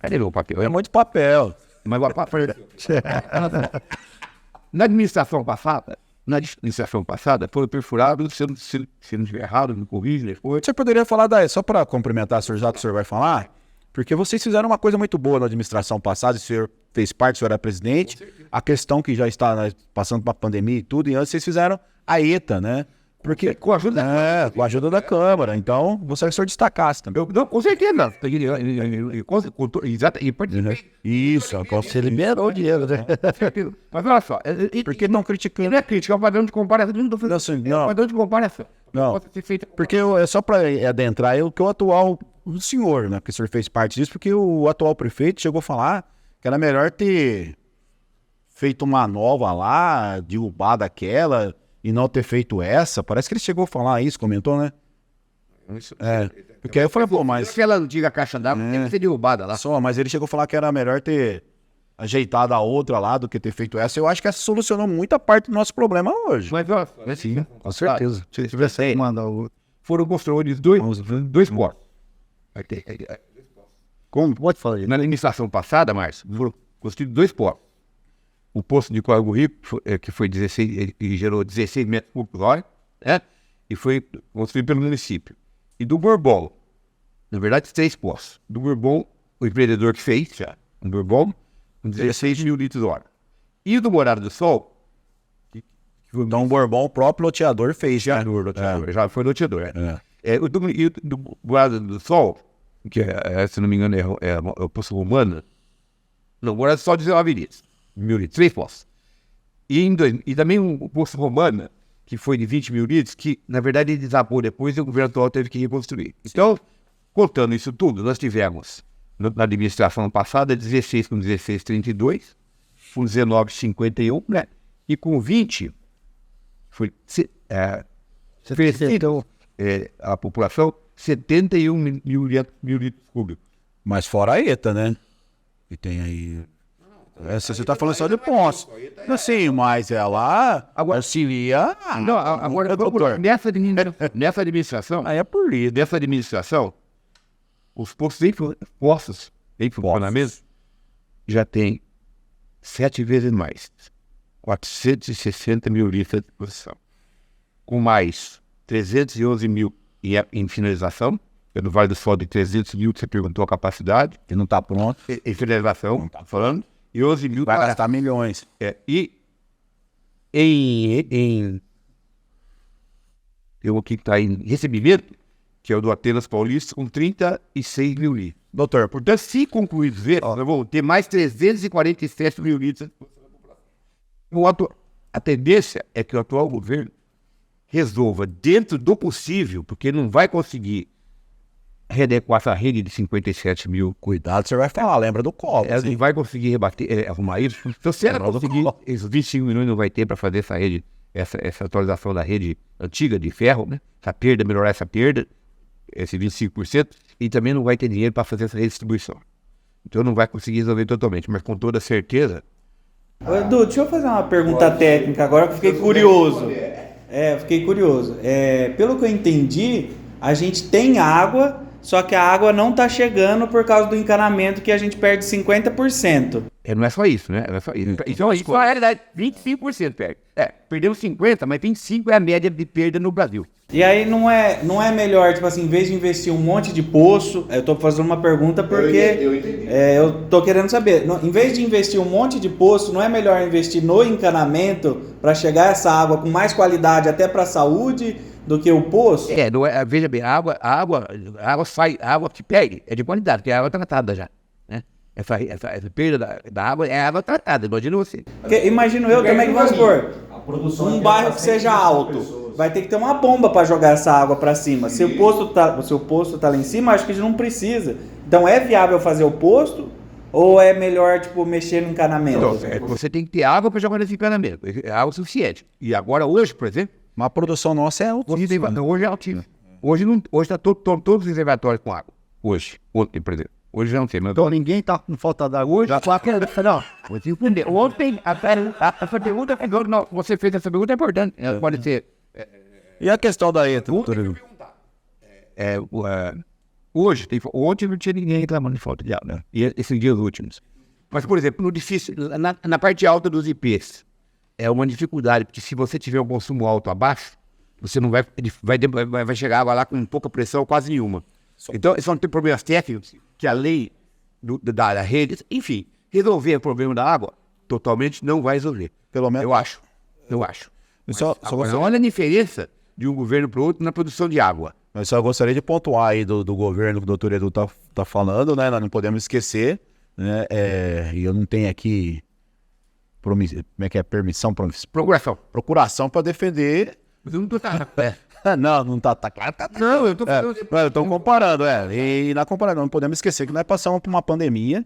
Cadê meu papel? É muito papel. Mas na administração passada, foi perfurado, se não estiver errado, me corrija depois. Você poderia falar, só para complementar, senhor, já que o senhor vai falar, porque vocês fizeram uma coisa muito boa na administração passada, o senhor fez parte, o senhor era presidente, a questão que já está passando para a pandemia e tudo, e antes vocês fizeram a ETA, né? Porque, com a ajuda da Câmara. Então, gostaria que o senhor destacasse também. Não, com certeza. Isso, você liberou o dinheiro, né? Mas olha só. Porque não criticando. Não é crítica, é um padrão de comparação. Não, é um padrão de comparação. Não, porque é só para adentrar, que o atual, o senhor, né? Porque o senhor fez parte disso, porque o atual prefeito chegou a falar que era melhor ter feito uma nova lá, derrubado aquela... E não ter feito essa, parece que ele chegou a falar isso, comentou, né? Porque aí eu falei, pô, mas... Aquela antiga caixa d'água tem que ser derrubada lá. Só, mas ele chegou a falar que era melhor ter ajeitado a outra lá do que ter feito essa. Eu acho que essa solucionou muita parte do nosso problema hoje. Mas, sim, com certeza. Se tivesse aí, foram construídos dois portos. Como? Pode falar. Na administração passada, Márcio, foram construídos 2 portos. O poço de Córrego Rico, que foi 16, e gerou 16 metros cúbicos hora, né? E foi construído pelo município. E do Bourbon, na verdade, 3 poços. Do Bourbon, o empreendedor que fez, o Bourbon, com 16 mil litros hora. E o do Morada do Sol... Então o Bourbon, o próprio loteador fez já. Já foi loteador, o do Morada do Sol, que se não me engano é o Poço Romana, não, o Morada do Sol 19 litros. 1.000 litros, 3 poços. E também o Poço Romana, que foi de 20 mil litros, que na verdade ele desabou depois e o governo atual teve que reconstruir. Então, contando isso tudo, nós tivemos na administração passada 16 com 16,32, com 19,51, né? E com 20 foi a população 71 mil litros cúbicos. Mas fora a ETA, né? E tem aí... Você está falando só de poço. Sim, mas ela auxilia... Não, agora, doutor, nessa administração... Aí é por isso. Nessa administração, os postos em funcionamento já tem 7 vezes mais. 460 mil litros de produção. Com mais 311 mil em finalização. No Vale do Sol de 300 mil, você perguntou a capacidade. Que não está pronto. Em finalização, não está falando. E 11 mil... Vai gastar milhões. E em Tem um aqui que está em recebimento, que é o do Atenas Paulista, com 36 mil litros. Doutor, Portanto, se concluir os verdes, nós vamos ter mais 347 mil litros. A tendência é que o atual governo resolva, dentro do possível, porque não vai conseguir readequar essa rede de 57 mil. cuidado, você vai falar, lembra do colo. Ela não vai conseguir arrumar isso. Então, se ela conseguir, esses 25 milhões não vai ter para fazer essa rede, essa atualização da rede antiga de ferro, né? Essa perda, melhorar essa perda, esse 25%, e também não vai ter dinheiro para fazer essa redistribuição. Então não vai conseguir resolver totalmente, mas com toda certeza. Ô, Edu, deixa eu fazer uma pergunta técnica agora que eu fiquei curioso. Pelo que eu entendi, a gente tem água, só que a água não está chegando por causa do encanamento que a gente perde 50%. Não é só isso, né? Não é só isso. Então, isso é a realidade. 25% perde. Perdemos 50%, mas 25% é a média de perda no Brasil. E aí não é melhor, tipo assim, em vez de investir um monte de poço, eu tô fazendo uma pergunta porque eu tô querendo saber, em vez de investir um monte de poço, não é melhor investir no encanamento para chegar essa água com mais qualidade até para a saúde do que o poço? Veja bem, a água que perde é de qualidade, porque é água tratada já, né? Essa perda da água é água tratada, imagina você. Porque, imagino eu também que, vamos supor, um bairro que seja alto, vai ter que ter uma bomba para jogar essa água para cima. Se o posto tá lá em cima, acho que não precisa. Então é viável fazer o posto ou é melhor tipo mexer no encanamento? Então, você tem que ter água para jogar nesse encanamento. É água suficiente. E agora hoje, por exemplo, Mas a produção nossa é altíssima. hoje é altíssima. Hoje está todos os reservatórios com água. Ontem, por exemplo. Hoje já não sei, mas Então ninguém tá com falta d'água hoje. não. Você entendeu? Ontem, essa pergunta, você fez essa pergunta é importante. Pode ser. E a questão da ETA, doutor Edu? Hoje, ontem não tinha ninguém reclamando de falta de água, né? E esses dias últimos. Mas, por exemplo, no difícil, na parte alta dos IPs, é uma dificuldade, porque se você tiver um consumo alto abaixo, você não vai chegar água lá com pouca pressão, quase nenhuma. Então, são problemas técnicos que a lei da rede, enfim, resolver o problema da água totalmente não vai resolver. Pelo menos. Eu acho. Agora, Olha a diferença de um governo para o outro na produção de água. Mas só gostaria de pontuar aí do governo que o doutor Edu tá falando, né? Nós não podemos esquecer, né? E eu não tenho aqui permissão, procuração para defender. Mas eu não tô Não tá claro. Não, eu tô falando. Eu tô comparando, E na comparação, não podemos esquecer que nós passamos por uma pandemia,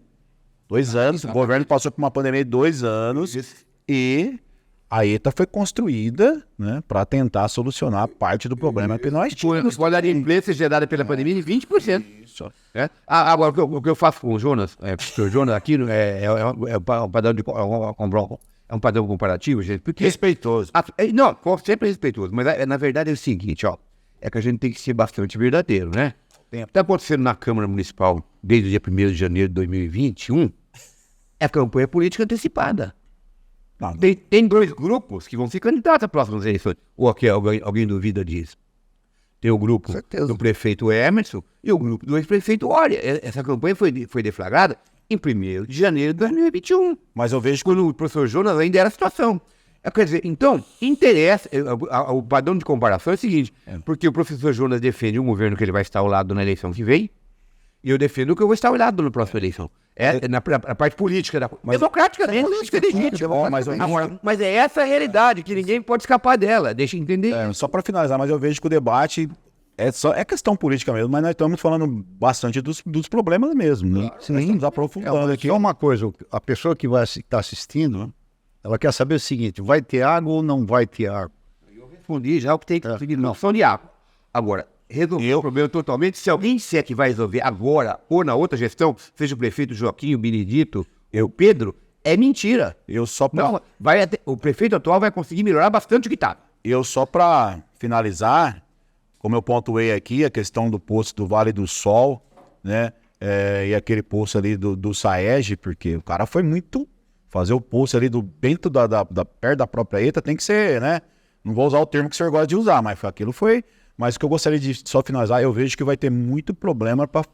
2 anos, o governo passou por uma pandemia de 2 anos, e a ETA foi construída, né, para tentar solucionar parte do problema que nós tínhamos. A inadimplência gerada pela pandemia de 20%. Isso. Agora, o que eu faço com o Jonas, o Jonas aqui um padrão de é um padrão comparativo, gente, porque... Respeitoso. Não, sempre respeitoso, mas na verdade é o seguinte, ó, é que a gente tem que ser bastante verdadeiro, né? Está acontecendo na Câmara Municipal desde o dia 1º de janeiro de 2021, é campanha política antecipada. Tem 2 grupos que vão ser candidatos às próximas eleições. Ou aqui alguém duvida disso? Tem o grupo do prefeito Emerson e o grupo do ex-prefeito Oria. Essa campanha foi deflagrada em 1º de janeiro de 2021. Mas eu vejo que quando o professor Jonas ainda era a situação. Quer dizer, então, interessa, o padrão de comparação é o seguinte, porque o professor Jonas defende um governo que ele vai estar ao lado na eleição que vem, e eu defendo que eu vou estar ao lado na próxima eleição. Na parte política, democrática, né? Política legítima. Mas é essa a realidade, que ninguém pode escapar dela, deixa eu entender. Só para finalizar, mas eu vejo que o debate é questão política mesmo, mas nós estamos falando bastante dos problemas mesmo, né? Sim. Nós estamos aprofundando aqui. Só uma coisa, a pessoa que vai estar assistindo, né, ela quer saber o seguinte, vai ter água ou não vai ter água? Eu respondi já o que tem que conseguir, não são de água. Agora, resolver o problema totalmente, se alguém disser que vai resolver agora ou na outra gestão, seja o prefeito Joaquim, o Benedito, o Pedro, é mentira. O prefeito atual vai conseguir melhorar bastante o que está. Só para finalizar, como eu pontuei aqui, a questão do poço do Vale do Sol, né? E aquele poço ali do Saeg, porque o cara foi muito... Fazer o poço ali dentro perto da própria ETA tem que ser, né? Não vou usar o termo que o senhor gosta de usar, mas aquilo foi... Mas o que eu gostaria de só finalizar, eu vejo que vai ter muito problema para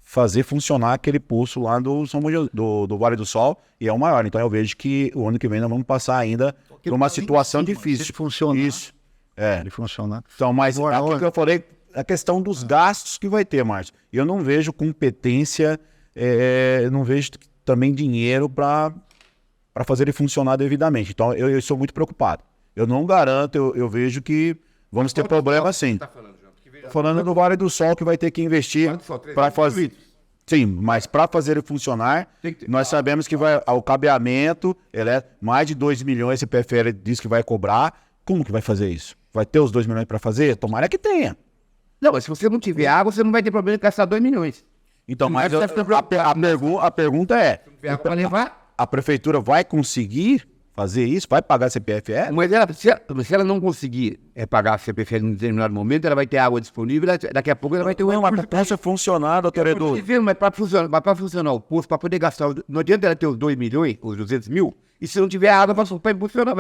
fazer funcionar aquele poço lá do Vale do Sol, e é o maior. Então eu vejo que o ano que vem nós vamos passar ainda por uma situação difícil. Se funcionar. Isso. ele funcionar. Então, mas Agora, aquilo que eu falei, a questão dos gastos que vai ter, Márcio. Eu não vejo competência, eu não vejo também dinheiro para fazer ele funcionar devidamente. Então, eu sou muito preocupado. Eu não garanto, eu vejo que vamos ter problema sim. Estou falando do Vale do Sol, que vai ter que investir para fazer... Sim, mas para fazer ele funcionar, nós sabemos que o cabeamento, ele é mais de 2 milhões, a PFL diz que vai cobrar. Como que vai fazer isso? Vai ter os 2 milhões para fazer? Tomara que tenha. Não, mas se você não tiver água, você não vai ter problema de gastar 2 milhões. Então, mas a pergunta é, Para levar... a prefeitura vai conseguir fazer isso? Vai pagar CPFL? Mas se ela não conseguir pagar a CPFL em determinado momento, ela vai ter água disponível, daqui a pouco ela vai ter Não, mas para funcionar, doutor Edu. Mas para funcionar o posto, para poder gastar, não adianta ela ter os 2 milhões, os 200 mil, e se não tiver água para funcionar,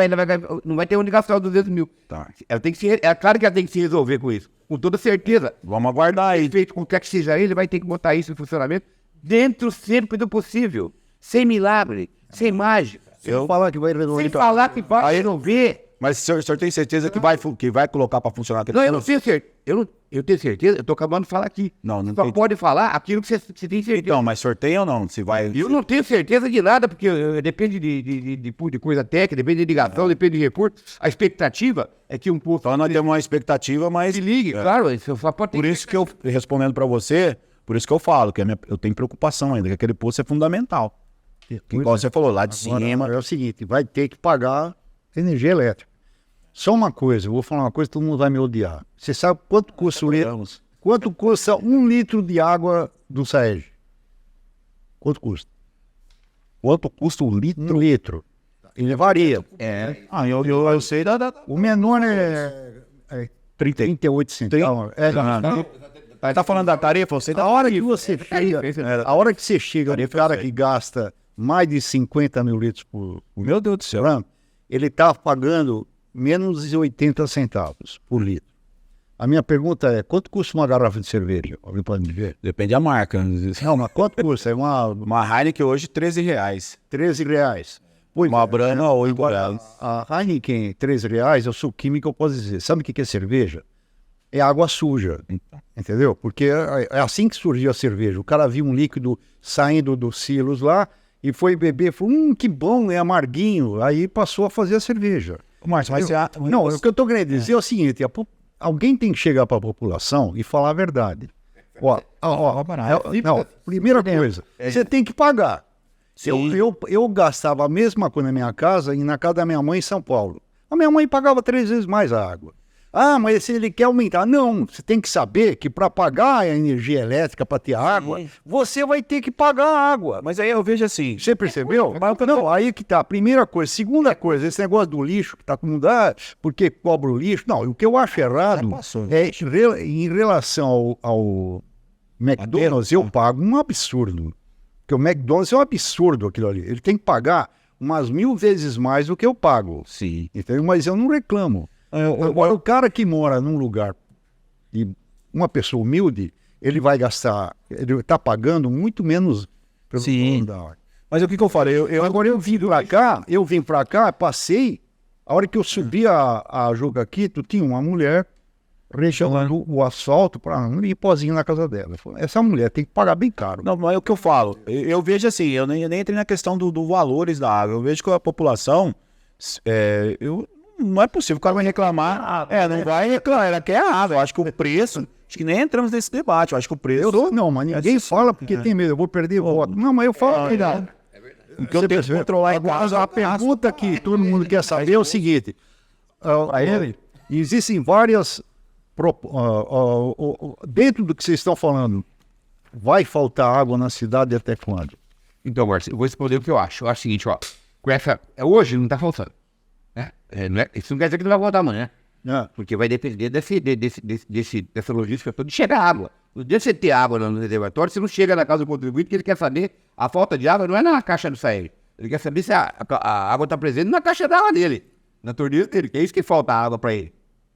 não vai ter onde gastar os 200 mil. Tá. Ela tem que é claro que ela tem que se resolver com isso, com toda certeza. Vamos aguardar aí. Feito com quer que seja ele, vai ter que botar isso em funcionamento dentro sempre do possível, sem milagre, sem mágica. Eu falar que vai resolver. Sem falar que vai resolver. Mas o senhor tem certeza que vai colocar para funcionar aquele Não, eu não tenho certeza. Eu tenho certeza, eu tô acabando de falar aqui. Não Só tem. pode falar aquilo que você tem certeza. Então, mas sorteio ou não? Se vai... Eu não tenho certeza de nada, porque depende de coisa técnica, depende de ligação, depende de recurso. A expectativa é que um posto Então nós temos uma expectativa, mas... se ligue, claro, isso só pode ter. Por isso que eu, respondendo para você, por isso que eu falo, que eu tenho preocupação ainda, que aquele posto é fundamental. Que, igual você falou, lá de cima... É o seguinte, vai ter que pagar energia elétrica. Só uma coisa, eu vou falar uma coisa, todo mundo vai me odiar. Você sabe quanto custa quanto custa 1 litro de água do Saeg? Quanto custa? Quanto custa o litro? 1 litro. Ele varia. Eu sei da... O menor é 38 centavos. Tá falando da tarifa? Você A hora que você chega, a hora que você chega no cara que gasta mais de 50 mil litros por Meu Deus do céu. ano, ele está pagando menos de 80 centavos por litro. A minha pergunta é, quanto custa uma garrafa de cerveja? Alguém pode me ver? Depende da marca. Não, mas quanto custa? É Uma Heineken hoje, R$13. R$13. Pois Uma é. Brahma, R$8. A Heineken, R$13, eu sou químico, eu posso dizer. Sabe o que é cerveja? É água suja, entendeu? Porque é assim que surgiu a cerveja. O cara viu um líquido saindo dos silos lá e foi beber, falou, que bom, é amarguinho. Aí passou a fazer a cerveja. Márcio, mas Não, o que eu estou querendo dizer é o seguinte, alguém tem que chegar para a população e falar a verdade. Não, primeira coisa, você tem que pagar. Eu gastava a mesma coisa na minha casa e na casa da minha mãe em São Paulo. A minha mãe pagava 3 vezes mais a água. Ah, mas se ele quer aumentar. Não, você tem que saber que para pagar a energia elétrica, para ter água, você vai ter que pagar a água. Mas aí eu vejo assim... Você percebeu? Não, aí que tá. Primeira coisa. Segunda coisa, esse negócio do lixo que tá com mudar, porque cobra o lixo. Não, o que eu acho errado é em relação ao McDonald's, eu pago um absurdo. Porque o McDonald's é um absurdo aquilo ali. Ele tem que pagar umas 1000 vezes mais do que eu pago. Sim. Entendeu? Mas eu não reclamo. Agora, o cara que mora num lugar e uma pessoa humilde, ele vai gastar, ele está pagando muito menos pelo Sim. da hora. Mas o que eu falei? Agora eu vim pra cá, passei, a hora que eu subi a Jogaquito, tinha uma mulher recheando o asfalto para ir pozinho na casa dela. Falei, essa mulher tem que pagar bem caro. Não, mas é o que eu falo. Eu vejo assim, eu nem entrei na questão do valores da água. Eu vejo que a população, não é possível, o cara vai reclamar. Não vai reclamar, ela quer a água. Eu acho que o preço, acho que nem entramos nesse debate. Eu acho que o preço. Não, mas ninguém fala porque tem medo, eu vou perder voto. Não, mas eu falo a verdade. O que eu tenho que controlar em casa. A pergunta que todo mundo quer saber é o seguinte: existem várias. Dentro do que vocês estão falando, vai faltar água na cidade até quando? Então, Márcio, eu vou responder o que eu acho. Eu acho o seguinte, ó. Hoje não tá faltando. Isso não quer dizer que não vai voltar amanhã. Porque vai depender dessa logística toda de chegar água. No dia que você ter água no reservatório, você não chega na casa do contribuinte, porque ele quer saber a falta de água não é na caixa do Saeg. Ele quer saber se a água está presente na caixa d'água dele, na torneira dele, que é isso que falta água para ele.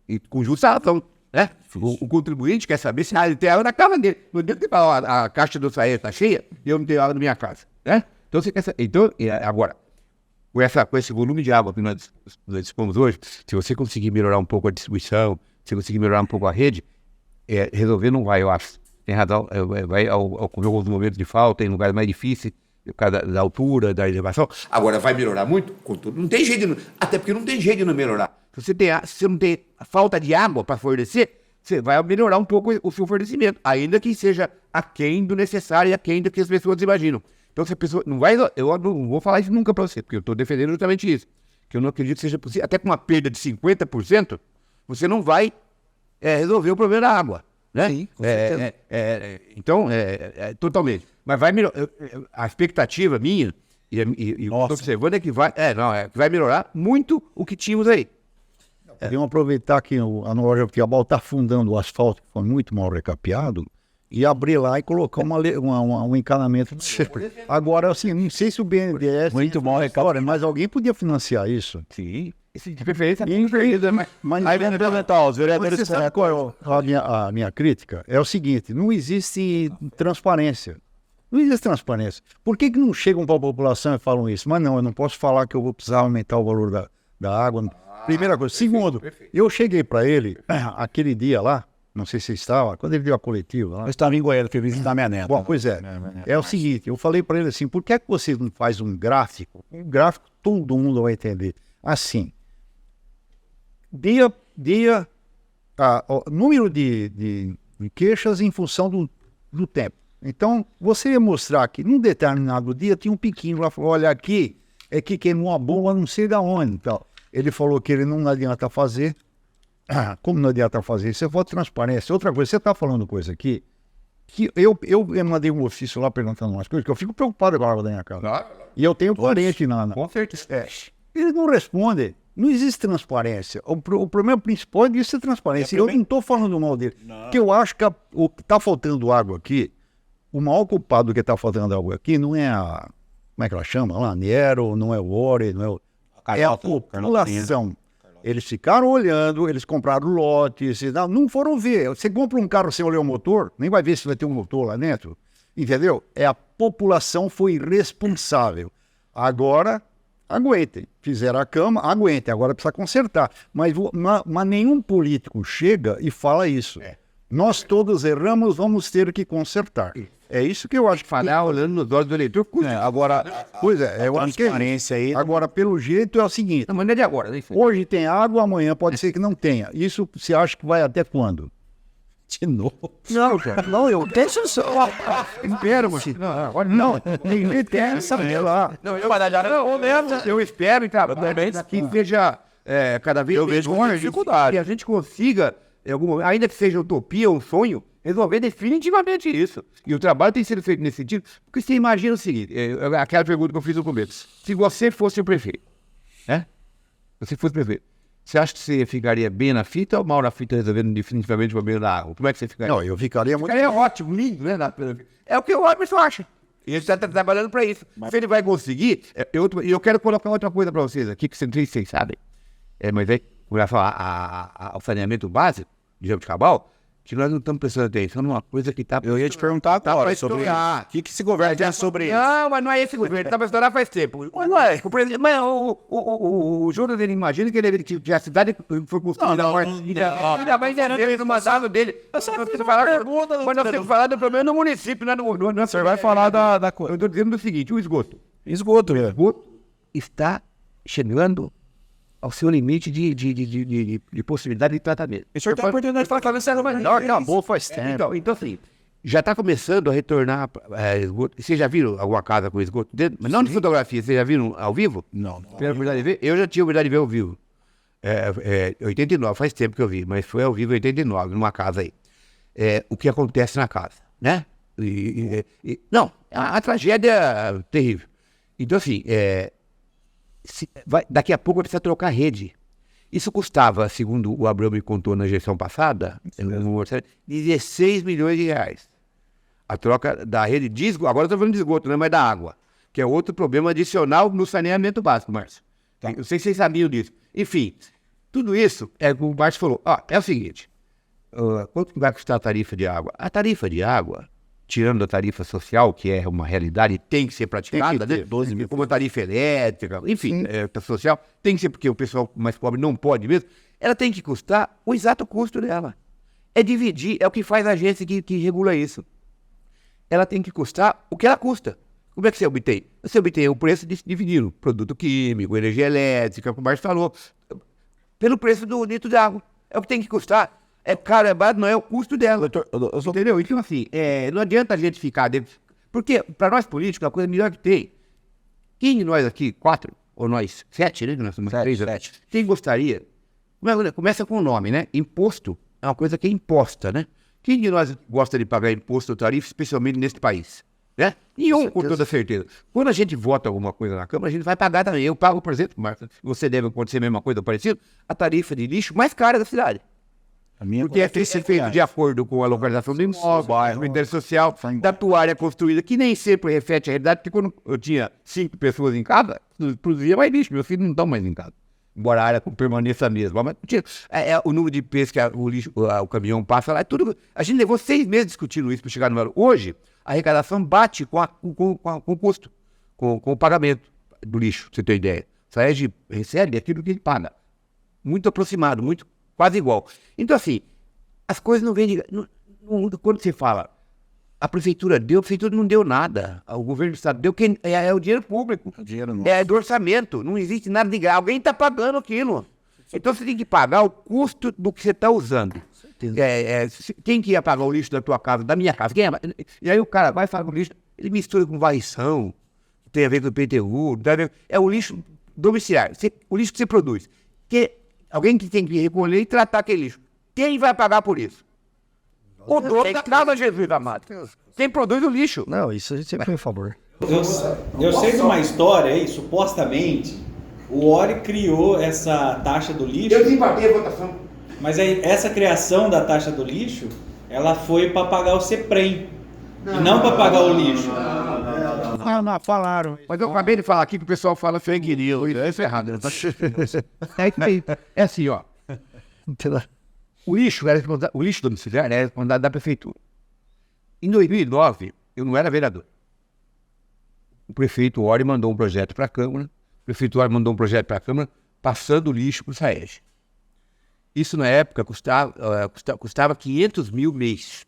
E com justa razão, né? O contribuinte quer saber se ele tem água na casa dele. No dia que a caixa do Saeg está cheia, eu não tenho água na minha casa, né? Então você quer saber. Então, agora, com esse volume de água que nós dispomos hoje, se você conseguir melhorar um pouco a distribuição, se conseguir melhorar um pouco a rede, resolver não vai, eu acho. Tem razão, vai ocorrer alguns momentos de falta em lugares mais difíceis, por causa da altura, da elevação. Agora, vai melhorar muito? Contudo, não tem jeito até porque não tem jeito de não melhorar. Se você não tem falta de água para fornecer, você vai melhorar um pouco o seu fornecimento, ainda que seja aquém do necessário e aquém do que as pessoas imaginam. Então, se a pessoa não vai... Eu não vou falar isso nunca para você, porque eu estou defendendo justamente isso. Que eu não acredito que seja possível. Até com uma perda de 50%, você não vai resolver o problema da água. Né? Sim, com certeza. Então, totalmente. Mas vai melhorar. A expectativa minha, e o que eu estou observando é que vai melhorar muito o que tínhamos aí. Podemos aproveitar que a Nova Piabal está afundando o asfalto, que foi muito mal recapeado, e abrir lá e colocar um encanamento. Agora, assim, não sei se o BNDES... Muito mal recapeado. Mas alguém podia financiar isso. Sim. De preferência, Mas aí vem implementar, os vereadores... Você sabe qual é a minha crítica? É o seguinte, não existe transparência. Não existe transparência. Por que não chegam para a população e falam isso? Mas não, eu não posso falar que eu vou precisar aumentar o valor da água. Primeira coisa. Segundo, eu cheguei para ele aquele dia lá, não sei se você estava, quando ele deu a coletiva lá. Eu estava em Goiânia, fui visitar minha neta. Bom, pois é. É o seguinte, eu falei para ele assim, por que você não faz um gráfico? Um gráfico todo mundo vai entender. Assim, número de queixas em função do tempo. Então, você ia mostrar que num determinado dia tinha um piquinho lá, falou, olha aqui, é que queimou a bomba não sei da onde. Então, ele falou que ele não adianta fazer. Como não adianta fazer? Isso é voto de transparência. Outra coisa, você está falando coisa aqui, que eu mandei um ofício lá perguntando umas coisas, que eu fico preocupado com a água da minha casa. E eu tenho parente na... Com certeza. Ele não responde. Não existe transparência. O problema principal é de ser transparência. Eu não estou falando mal dele. Porque eu acho que o que está faltando água aqui, o maior culpado do que está faltando água aqui não é a... Como é que ela chama lá? Niero, não é o Ore, não é o... É a população. Eles ficaram olhando, eles compraram lotes, não foram ver. Você compra um carro sem olhar o motor, nem vai ver se vai ter um motor lá dentro. Entendeu? A população foi responsável. Agora... aguentem, fizeram a cama, aguentem, agora precisa consertar. Mas nenhum político chega e fala isso. Nós todos erramos, vamos ter que consertar. É isso que eu acho que... Falhar olhando nos olhos do eleitor. Agora, pois é, eu acho que aí. Agora, pelo jeito, é o seguinte. Não, mas não é de agora. Né? Hoje tem água, amanhã pode ser que não tenha. Isso você acha que vai até quando? De novo. Não, cara. Não, eu deixo só. Espero, mas. Não, ninguém tem saber lá. Eu espero, cara, que seja cada vez mais dificuldade. Que a gente consiga, em algum momento, ainda que seja utopia, um sonho, resolver definitivamente isso. E o trabalho tem sido feito nesse sentido, porque você imagina o seguinte, aquela pergunta que eu fiz no começo. Se você fosse o prefeito, né? Você fosse prefeito. Você acha que você ficaria bem na fita ou mal na fita resolvendo definitivamente o problema da água? Como é que você ficaria? Não, eu ficaria muito... Ficaria ótimo, lindo, né? É o que o Emerson acha. E ele está trabalhando para isso. Mas... se ele vai conseguir... Eu quero colocar outra coisa para vocês aqui, que vocês sabem. Mas aí, com relação ao saneamento básico de Jabuticabal, que nós não estamos prestando atenção numa coisa que está... Eu ia te perguntar agora sobre o que esse governo tem sobre isso. Não, mas não é esse governo, está para estourar faz tempo. Mas não é. O Jonas, ele imagina que a cidade foi construída... Ainda mais no mandado dele. Mas nós temos falado do problema no município, não é no... Você vai falar da coisa. Eu estou dizendo o seguinte, o esgoto. Esgoto, O esgoto está chegando ao seu limite de possibilidade de tratamento. O senhor tem a oportunidade de falar que não, acabou faz tempo. Então assim, já está começando a retornar esgoto. Vocês já viram alguma casa com esgoto dentro? Mas não de fotografia, vocês já viram ao vivo? Não. Tiveram a oportunidade de ver? Eu já tive a oportunidade de ver ao vivo. 89, faz tempo que eu vi, mas foi ao vivo em 89, numa casa aí. O que acontece na casa, né? Não, a tragédia é terrível. Então assim, daqui a pouco vai precisar trocar a rede. Isso custava, segundo o Abrão me contou na gestão passada, 16 milhões de reais. A troca da rede de esgoto, agora eu estou falando de esgoto, não é mais da água, que é outro problema adicional no saneamento básico, Márcio. Tá. Eu sei se vocês sabiam disso. Enfim, tudo isso, o Márcio falou, é o seguinte, quanto vai custar a tarifa de água? A tarifa de água tirando a tarifa social, que é uma realidade, tem que ser praticada, né? 12 mil. Como a tarifa elétrica, enfim, a social, tem que ser porque o pessoal mais pobre não pode mesmo. Ela tem que custar o exato custo dela. É dividir, é o que faz a agência que regula isso. Ela tem que custar o que ela custa. Como é que você obtém? Você obtém o preço dividindo produto químico, energia elétrica, como o Márcio falou, pelo preço do litro de água. É o que tem que custar. É caro, é barato, não é o custo dela. Entendeu? Então, assim, não adianta a gente ficar... Porque, para nós políticos, a coisa melhor que tem. Quem de nós aqui, 4, ou nós 7, né? Nós somos 3, 7. Quem gostaria... Começa com o nome, né? Imposto é uma coisa que é imposta, né? Quem de nós gosta de pagar imposto ou tarifa, especialmente nesse país? Né? Nenhum, com toda certeza. Quando a gente vota alguma coisa na Câmara, a gente vai pagar também. Eu pago, por exemplo, Marcos, você deve acontecer a mesma coisa ou parecido, a tarifa de lixo mais cara da cidade. Porque é feito de acordo com a localização do imóvel, o interesse social, da tua área construída, que nem sempre reflete a realidade, porque quando eu tinha 5 pessoas em casa, produzia mais lixo, meus filhos não estão mais em casa. Embora a área permaneça a mesma. Mas o número de vezes que o caminhão passa lá, é tudo. A gente levou 6 meses discutindo isso para chegar no valor. Hoje, a arrecadação bate com o custo, com o pagamento do lixo, pra você ter ideia. O SAEG recebe aquilo que ele paga. Muito aproximado, quase igual. Então, assim, as coisas não vêm de... Quando você fala, a prefeitura não deu nada. O governo do estado deu, é o dinheiro público. É do orçamento. Não existe nada de graça. Alguém está pagando aquilo. Então, você tem que pagar o custo do que você está usando. Quem que ia pagar o lixo da tua casa, da minha casa? Quem é? E aí o cara vai falar com o lixo, ele mistura com varrição, tem a ver com o IPTU, é o lixo domiciliar, o lixo que você produz. Alguém que tem que recolher e tratar aquele lixo. Quem vai pagar por isso? O dono da casa, Jesus amado. Quem produz o lixo. Não, isso a gente sempre foi a favor. Eu sei de uma história aí, supostamente, o Ori criou essa taxa do lixo. Eu desembarquei a votação. Mas aí, essa criação da taxa do lixo, ela foi para pagar o CEPREM. E não para pagar o lixo. Não, falaram. Mas eu acabei de falar aqui que o pessoal fala fake news. É errado, né? É assim, ó. O lixo domiciliar era responsabilidade da prefeitura. Em 2009, eu não era vereador. O prefeito Ori mandou um projeto para a Câmara. O prefeito Ori mandou um projeto para a Câmara passando o lixo para o SAEG. Isso, na época, custava 500 mil mês,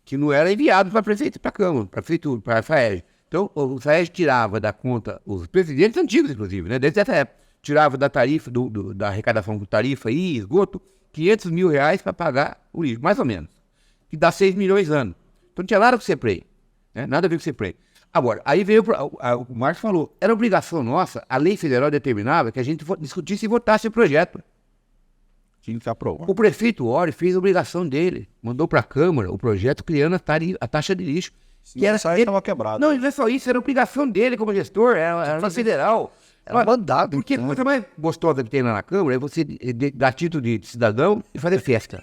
que não era enviado para a Câmara, para a prefeitura, para a SAEG. Então, o SAEG tirava da conta, os presidentes antigos, inclusive, né, desde essa época, tirava da tarifa, da arrecadação com tarifa e esgoto, 500 mil reais para pagar o lixo, mais ou menos, que dá 6 milhões ano. Então, não tinha nada com o CEPREM, né, nada a ver com o CEPREM. Agora, aí veio, o Marcos falou, era obrigação nossa, a lei federal determinava que a gente discutisse e votasse o projeto. O prefeito Ori fez a obrigação dele, mandou para a Câmara o projeto criando a taxa de lixo. Que era estava quebrado. Não, não é só isso, era obrigação dele como gestor, era federal. Era mandado. Porque a coisa mais gostosa que tem lá na Câmara é você dar título de cidadão e fazer festa.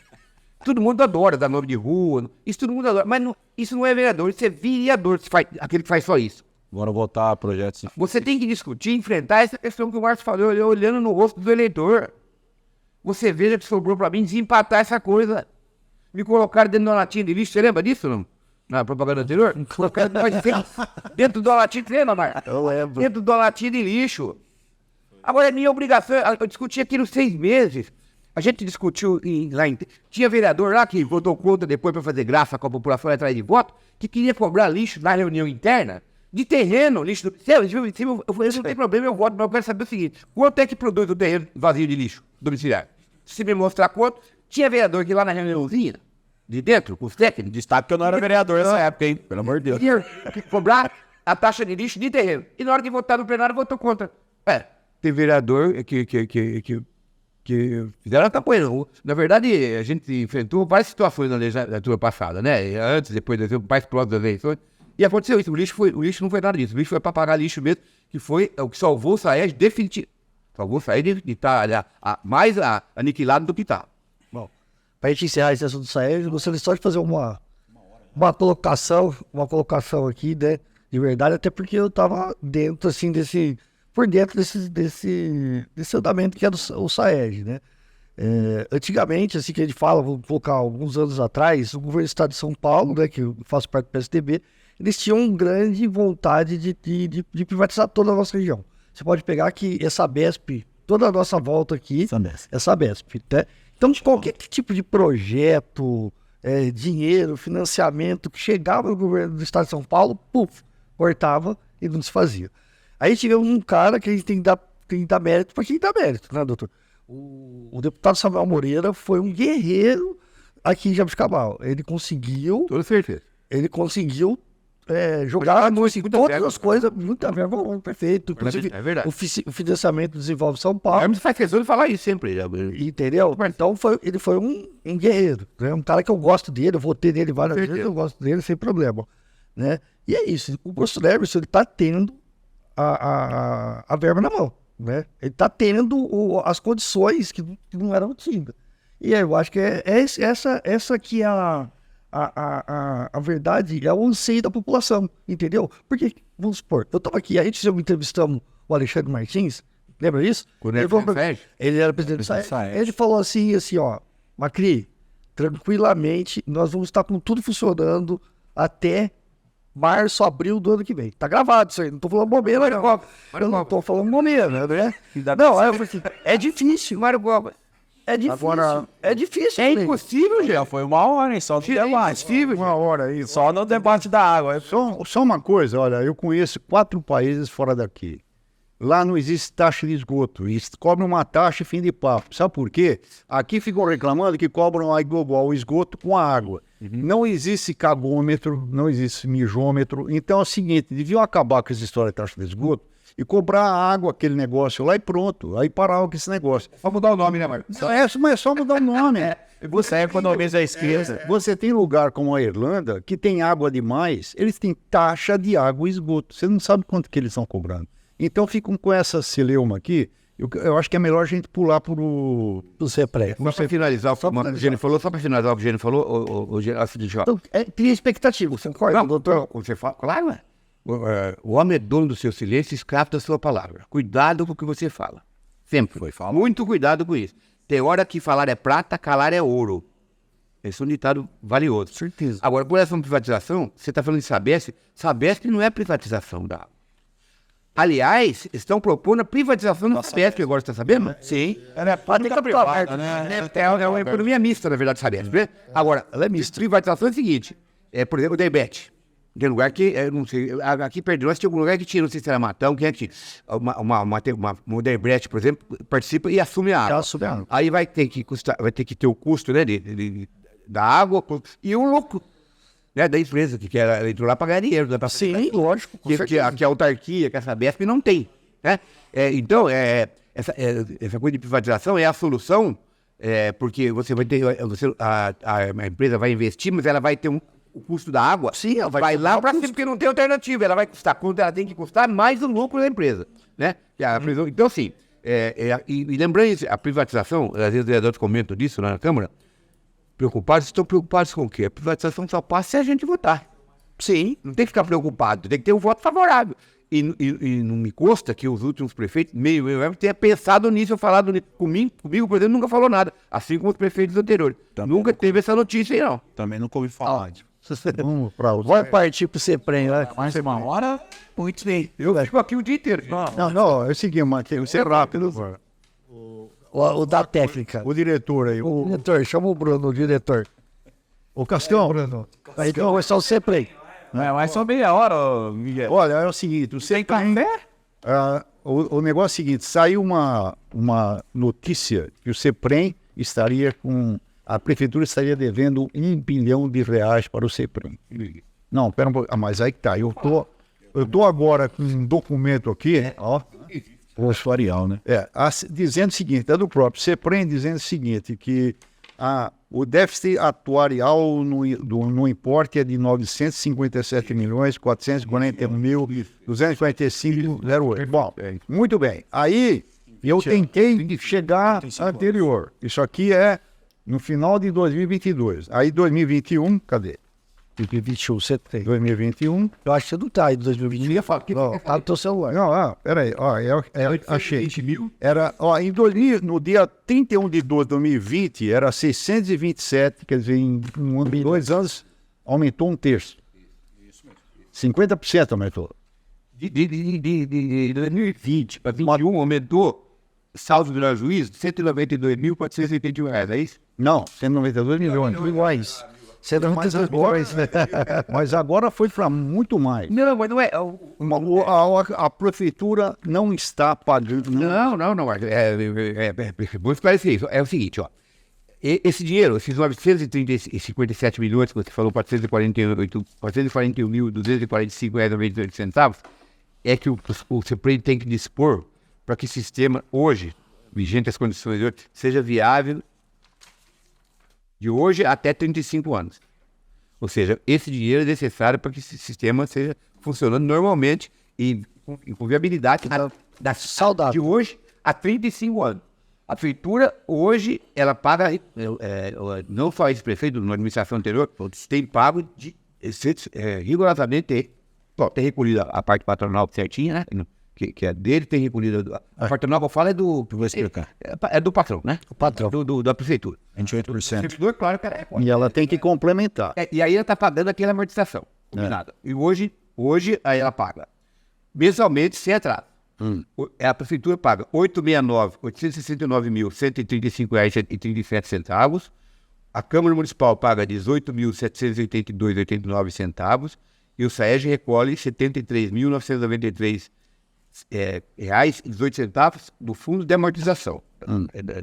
Todo mundo adora dar nome de rua, isso todo mundo adora, mas isso não é vereador, isso é vereador, aquele que faz só isso. Agora votar projetos. Você tem que discutir, enfrentar essa questão que o Márcio falou, olhando no rosto do eleitor. Você veja que sobrou para mim desempatar essa coisa. Me colocaram dentro de uma latinha de lixo, você lembra disso, não? Na propaganda anterior? Colocaram dentro de uma latinha, você lembra, Marcos? Eu lembro. Dentro de uma latinha de lixo. Agora é minha obrigação, eu discuti aqui nos 6 meses. A gente discutiu tinha vereador lá que votou contra depois para fazer graça com a população atrás de voto, que queria cobrar lixo na reunião interna de terreno, lixo do... Eu falei, não tem problema, eu voto, mas eu quero saber o seguinte, quanto é que produz o terreno vazio de lixo domiciliar? Se me mostrar quanto, tinha vereador que lá na reuniãozinha, de dentro, com os técnicos... Destaque que eu não era vereador nessa época, hein? Pelo amor de Deus. Queria cobrar a taxa de lixo de terreno. E na hora de votar no plenário, votou contra. Tem vereador que fizeram a campanha. Na verdade, a gente enfrentou várias situações na legislatura passada, né? Antes, depois, mais próximo das eleições. E aconteceu isso. O lixo não foi nada disso. O lixo foi para pagar lixo mesmo, que foi o que salvou o SAEG definitivo. Salvou o SAEG de estar mais aniquilado do que está. Bom, para a gente encerrar esse assunto do SAEG, eu gostaria só de fazer uma colocação aqui, né? De verdade, até porque eu estava dentro, assim, por dentro desse andamento que é o SAEG, né? Antigamente, assim que a gente fala, vou colocar alguns anos atrás, o governo do estado de São Paulo, né, que eu faço parte do PSDB, eles tinham grande vontade de privatizar toda a nossa região. Você pode pegar que essa Sabesp, toda a nossa volta aqui, é Sabesp. Né? Então, qualquer tipo de projeto, dinheiro, financiamento que chegava no governo do estado de São Paulo, cortava e não se fazia. Aí tivemos um cara que a gente tem que dar mérito para quem dá mérito, né, doutor? O deputado Samuel Moreira foi um guerreiro aqui em Jabuticabal. Ele conseguiu... Toda certeza. Ele conseguiu jogar todas as coisas, muita verba, perfeito. Inclusive, é verdade. O financiamento desenvolve São Paulo. Hermes faz questão de falar isso sempre. Entendeu? Então, ele foi um guerreiro. Né? Um cara que eu gosto dele, eu votei nele várias vezes, eu gosto dele sem problema. Né? E é isso. O professor Emerson, ele está tendo a verba na mão. Né? Ele está tendo as condições que não eram tidas. E eu acho que essa que é a verdade, é o anseio da população, entendeu? Porque, vamos supor, eu estava aqui, a gente entrevistamos o Alexandre Martins, lembra disso? Ele era presidente do SAED. Ele falou assim, ó, Macri, tranquilamente, nós vamos estar com tudo funcionando até março, abril do ano que vem. Tá gravado isso aí, não tô falando bobeira, não. Eu não tô falando bobeira, né? Não, eu falei assim, é difícil. É difícil. Agora, é difícil. É impossível, Já foi uma hora, hein? Só no debate. Uma hora aí. Só no debate da água. Só uma coisa, olha, eu conheço 4 países fora daqui. Lá não existe taxa de esgoto. Eles cobram uma taxa e fim de papo. Sabe por quê? Aqui ficam reclamando que cobram igual o esgoto com a água. Não existe cagômetro, não existe mijômetro. Então é o seguinte, deviam acabar com essa história de taxa de esgoto e cobrar a água, aquele negócio lá e pronto. Aí parar com esse negócio. Só mudar o nome, né, Marcos? Mas é só mudar o nome. Você economiza a esquerda. Você tem lugar como a Irlanda, que tem água demais, eles têm taxa de água e esgoto. Você não sabe quanto que eles estão cobrando. Então ficam com essa celeuma aqui. Eu acho que é melhor a gente pular pro CEPRE. Só para finalizar o que o Gênio falou, Então, cria expectativa, você concorda, doutor? Você fala, claro, o homem é dono do seu silêncio e escravo da sua palavra. Cuidado com o que você fala. Sempre. Muito cuidado com isso. Tem hora que falar é prata, calar é ouro. Esse é um ditado valioso. Certeza. Agora, por essa privatização, você está falando de Sabesp. Sabesp não é privatização da água. Aliás, estão propondo a privatização da Sabesp, agora você está sabendo? Sim. Ela é pública privada, né? É uma economia mista, na verdade, Sabesp. Né? Agora, ela é mista. Privatização é o seguinte, por exemplo, o Debet. Tem lugar que, não sei, aqui perto de nós tinha algum lugar que tinha, não sei se era Matão, quem é que tinha. Uma Debet, por exemplo, participa e assume a água. Aí vai ter que ter o custo, né, da água e o lucro. Né, da empresa que quer entrar lá pagar dinheiro. Sim, lógico. Que a autarquia, que a Sabesp não tem. Né? Então, essa coisa de privatização é a solução, porque você vai ter. A empresa vai investir, mas ela vai ter o custo da água. Sim, ela vai lá para cima, porque não tem alternativa. Ela vai custar quanto ela tem que custar, mais o lucro da empresa. Né? Então, assim, e lembrando isso, a privatização, às vezes os vereadores comentam disso lá na Câmara. Estão preocupados com o quê? A privatização só passa se a gente votar. Sim. Não tem que ficar preocupado, tem que ter um voto favorável. E não me consta que os últimos prefeitos, meio tenha pensado nisso, ou falado comigo, por exemplo, nunca falou nada. Assim como os prefeitos anteriores. Nunca teve essa notícia aí, não. Também nunca ouvi falar. Vamos para o... Vai partir pro CEPREM, né? Mais uma hora, muito bem. Eu fico aqui o dia inteiro. Não, é o seguinte, Matheus, você é rápido. O da técnica. O diretor aí. O diretor, chama o Bruno, o diretor. O Cascão. Bruno. Aí então vai ser o CEPREM. Mas só meia hora, Miguel. Olha, é o seguinte, o CEPREM... O negócio é o seguinte, saiu uma notícia que o CEPREM estaria com... A prefeitura estaria devendo R$1 bilhão para o CEPREM. Não, pera um pouco. Mas aí que tá. Eu tô agora com um documento aqui, ó. Farial, né? Dizendo o seguinte, é do próprio CEPREM, dizendo o seguinte, que o déficit atuarial no importe é de 957.441.245,08. Bom, muito bem. Aí eu tentei chegar anterior. Isso aqui é no final de 2022. Aí 2021, cadê? 2021, você tem. 2021. Eu acho que você não tá aí em 2021. ia falar, Não, tá no teu celular. Não, peraí, ó, achei. 20 mil. Era, ó, no dia 31 de 12 de 2020, era 627, quer dizer, em 2 anos, aumentou 1/3. Isso mesmo. 50% aumentou. De 2020 para 2021 aumentou saldo do juízo de R$192.481, é isso? Não, 192 milhões. Milhões. Você não Mas agora, mas agora foi para muito mais. Não, mas não é. A prefeitura não está pagando. Não. Vou esclarecer isso. É o seguinte, ó. Esse dinheiro, esses 957 milhões que você falou, R$441.245,98, é que o CEPREM tem que dispor para que o sistema, hoje, vigente as condições de hoje, seja viável de hoje até 35 anos. Ou seja, esse dinheiro é necessário para que esse sistema seja funcionando normalmente e com viabilidade da saudável de hoje a 35 anos. A prefeitura, hoje, ela paga, não só esse prefeito, na administração anterior, tem pago rigorosamente, tem recolhido a parte patronal certinha, né? Que é dele, tem recolhido. A patronal que eu falo é do. Vou explicar. É do patrão, né? O patrão. Da prefeitura. 28%. O servidor, claro, cara. E ela tem que complementar. E aí ela está pagando aquela amortização. Combinada. E hoje aí ela paga mensalmente sem atraso. A prefeitura paga R$ 869.135.135,37. A Câmara Municipal paga R$ 18.782,89. E o SAEG recolhe R$ 73.993 reais e 18 centavos do fundo de amortização,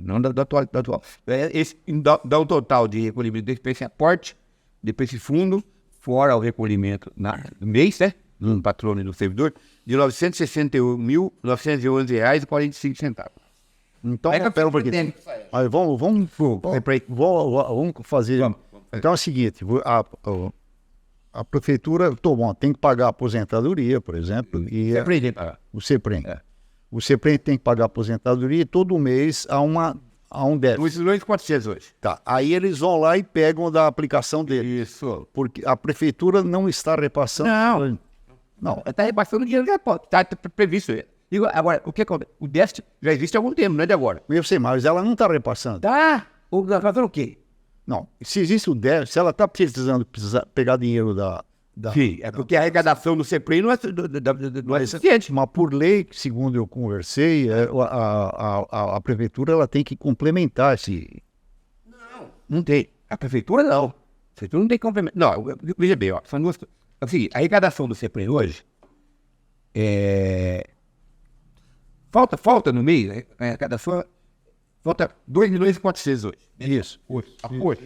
não da atual. Esse dá um total de recolhimento desse aporte, depois esse fundo, fora o recolhimento no mês, né, do patrono e do servidor, de R$ 961.911,45. Então, pera um pouquinho. Aí, vamos fazer. Então é o seguinte, a prefeitura tem que pagar a aposentadoria, por exemplo, e o CEPREM. O CEPREM tem que pagar a aposentadoria e todo mês há um déficit. 2.400.000 hoje. Tá. Aí eles vão lá e pegam da aplicação dele. Isso. Porque a prefeitura não está repassando. Não. Está repassando o dinheiro que está previsto. Agora, o que acontece? O déficit já existe há algum tempo, não é de agora. Eu sei, mas ela não está repassando. Tá. Está fazendo o quê? Não, se existe o déficit, se ela está precisando pegar dinheiro da... Sim, é porque a arrecadação do CEPREM não é suficiente. Mas por lei, segundo eu conversei, a prefeitura ela tem que complementar esse... Não tem. A prefeitura não. A prefeitura não tem que complementar. Não, veja bem, ó, são duas coisas. É o seguinte, a arrecadação do CEPREM hoje falta no meio, né? A arrecadação falta 2.400.000 hoje. Isso. Hoje.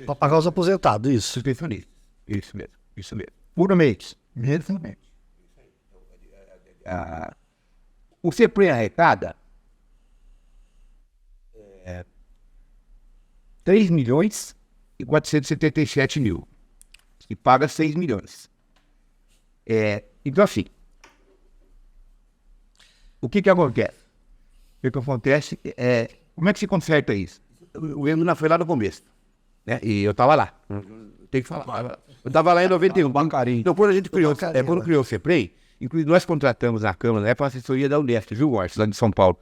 Para pagar os aposentados, isso. Os pensionistas. Isso mesmo. Por mês. Exatamente. O CEPREM arrecada 3.477.000 e paga 6 milhões. Então, assim, o que acontece? O que acontece como é que se conserta isso? O Emina foi lá no começo, né? E eu estava lá. Tem que falar. Eu estava lá em 91. Então, quando a gente criou o CEPREM, inclusive nós contratamos na Câmara, né, para a assessoria da Unesp, viu, Gortes, lá de São Paulo.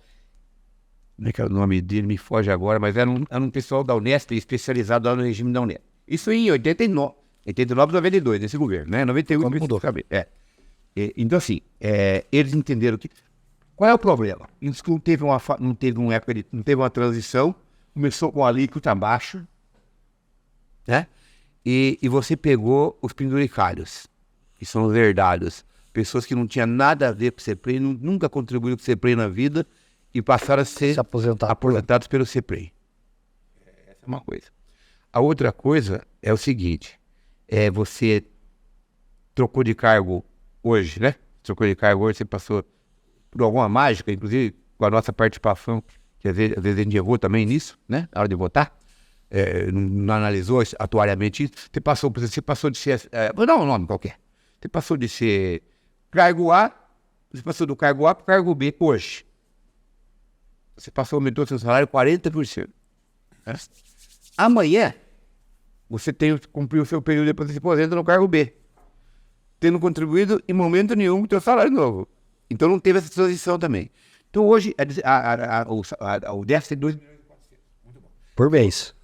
Como é que é o nome dele? Me foge agora, mas era um pessoal da Unesp especializado lá no regime da Unesp. Isso em 89, 92, nesse governo, né? 91 mudou. Então, assim, eles entenderam que. Qual é o problema? Isso não teve uma transição, começou com a alíquota baixa, né? E você pegou os penduricários, que são os herdados, pessoas que não tinham nada a ver com o CEPREM, nunca contribuíram com o CEPREM na vida e passaram a ser aposentados pelo CEPREM. Essa é uma coisa. A outra coisa é o seguinte, você trocou de cargo hoje, né? Você passou por alguma mágica, inclusive com a nossa participação, que às vezes a gente errou também nisso, né? Na hora de votar. Não analisou atuariamente isso. Você passou de ser. Vou dar um nome qualquer. Você passou de ser cargo A, você passou do cargo A para o cargo B hoje. Você aumentou seu salário 40%. Amanhã, você cumpriu o seu período e depois você se aposenta no cargo B, tendo contribuído em momento nenhum com o seu salário novo. Então não teve essa transição também. Então hoje o déficit é 2 milhões. Por mês.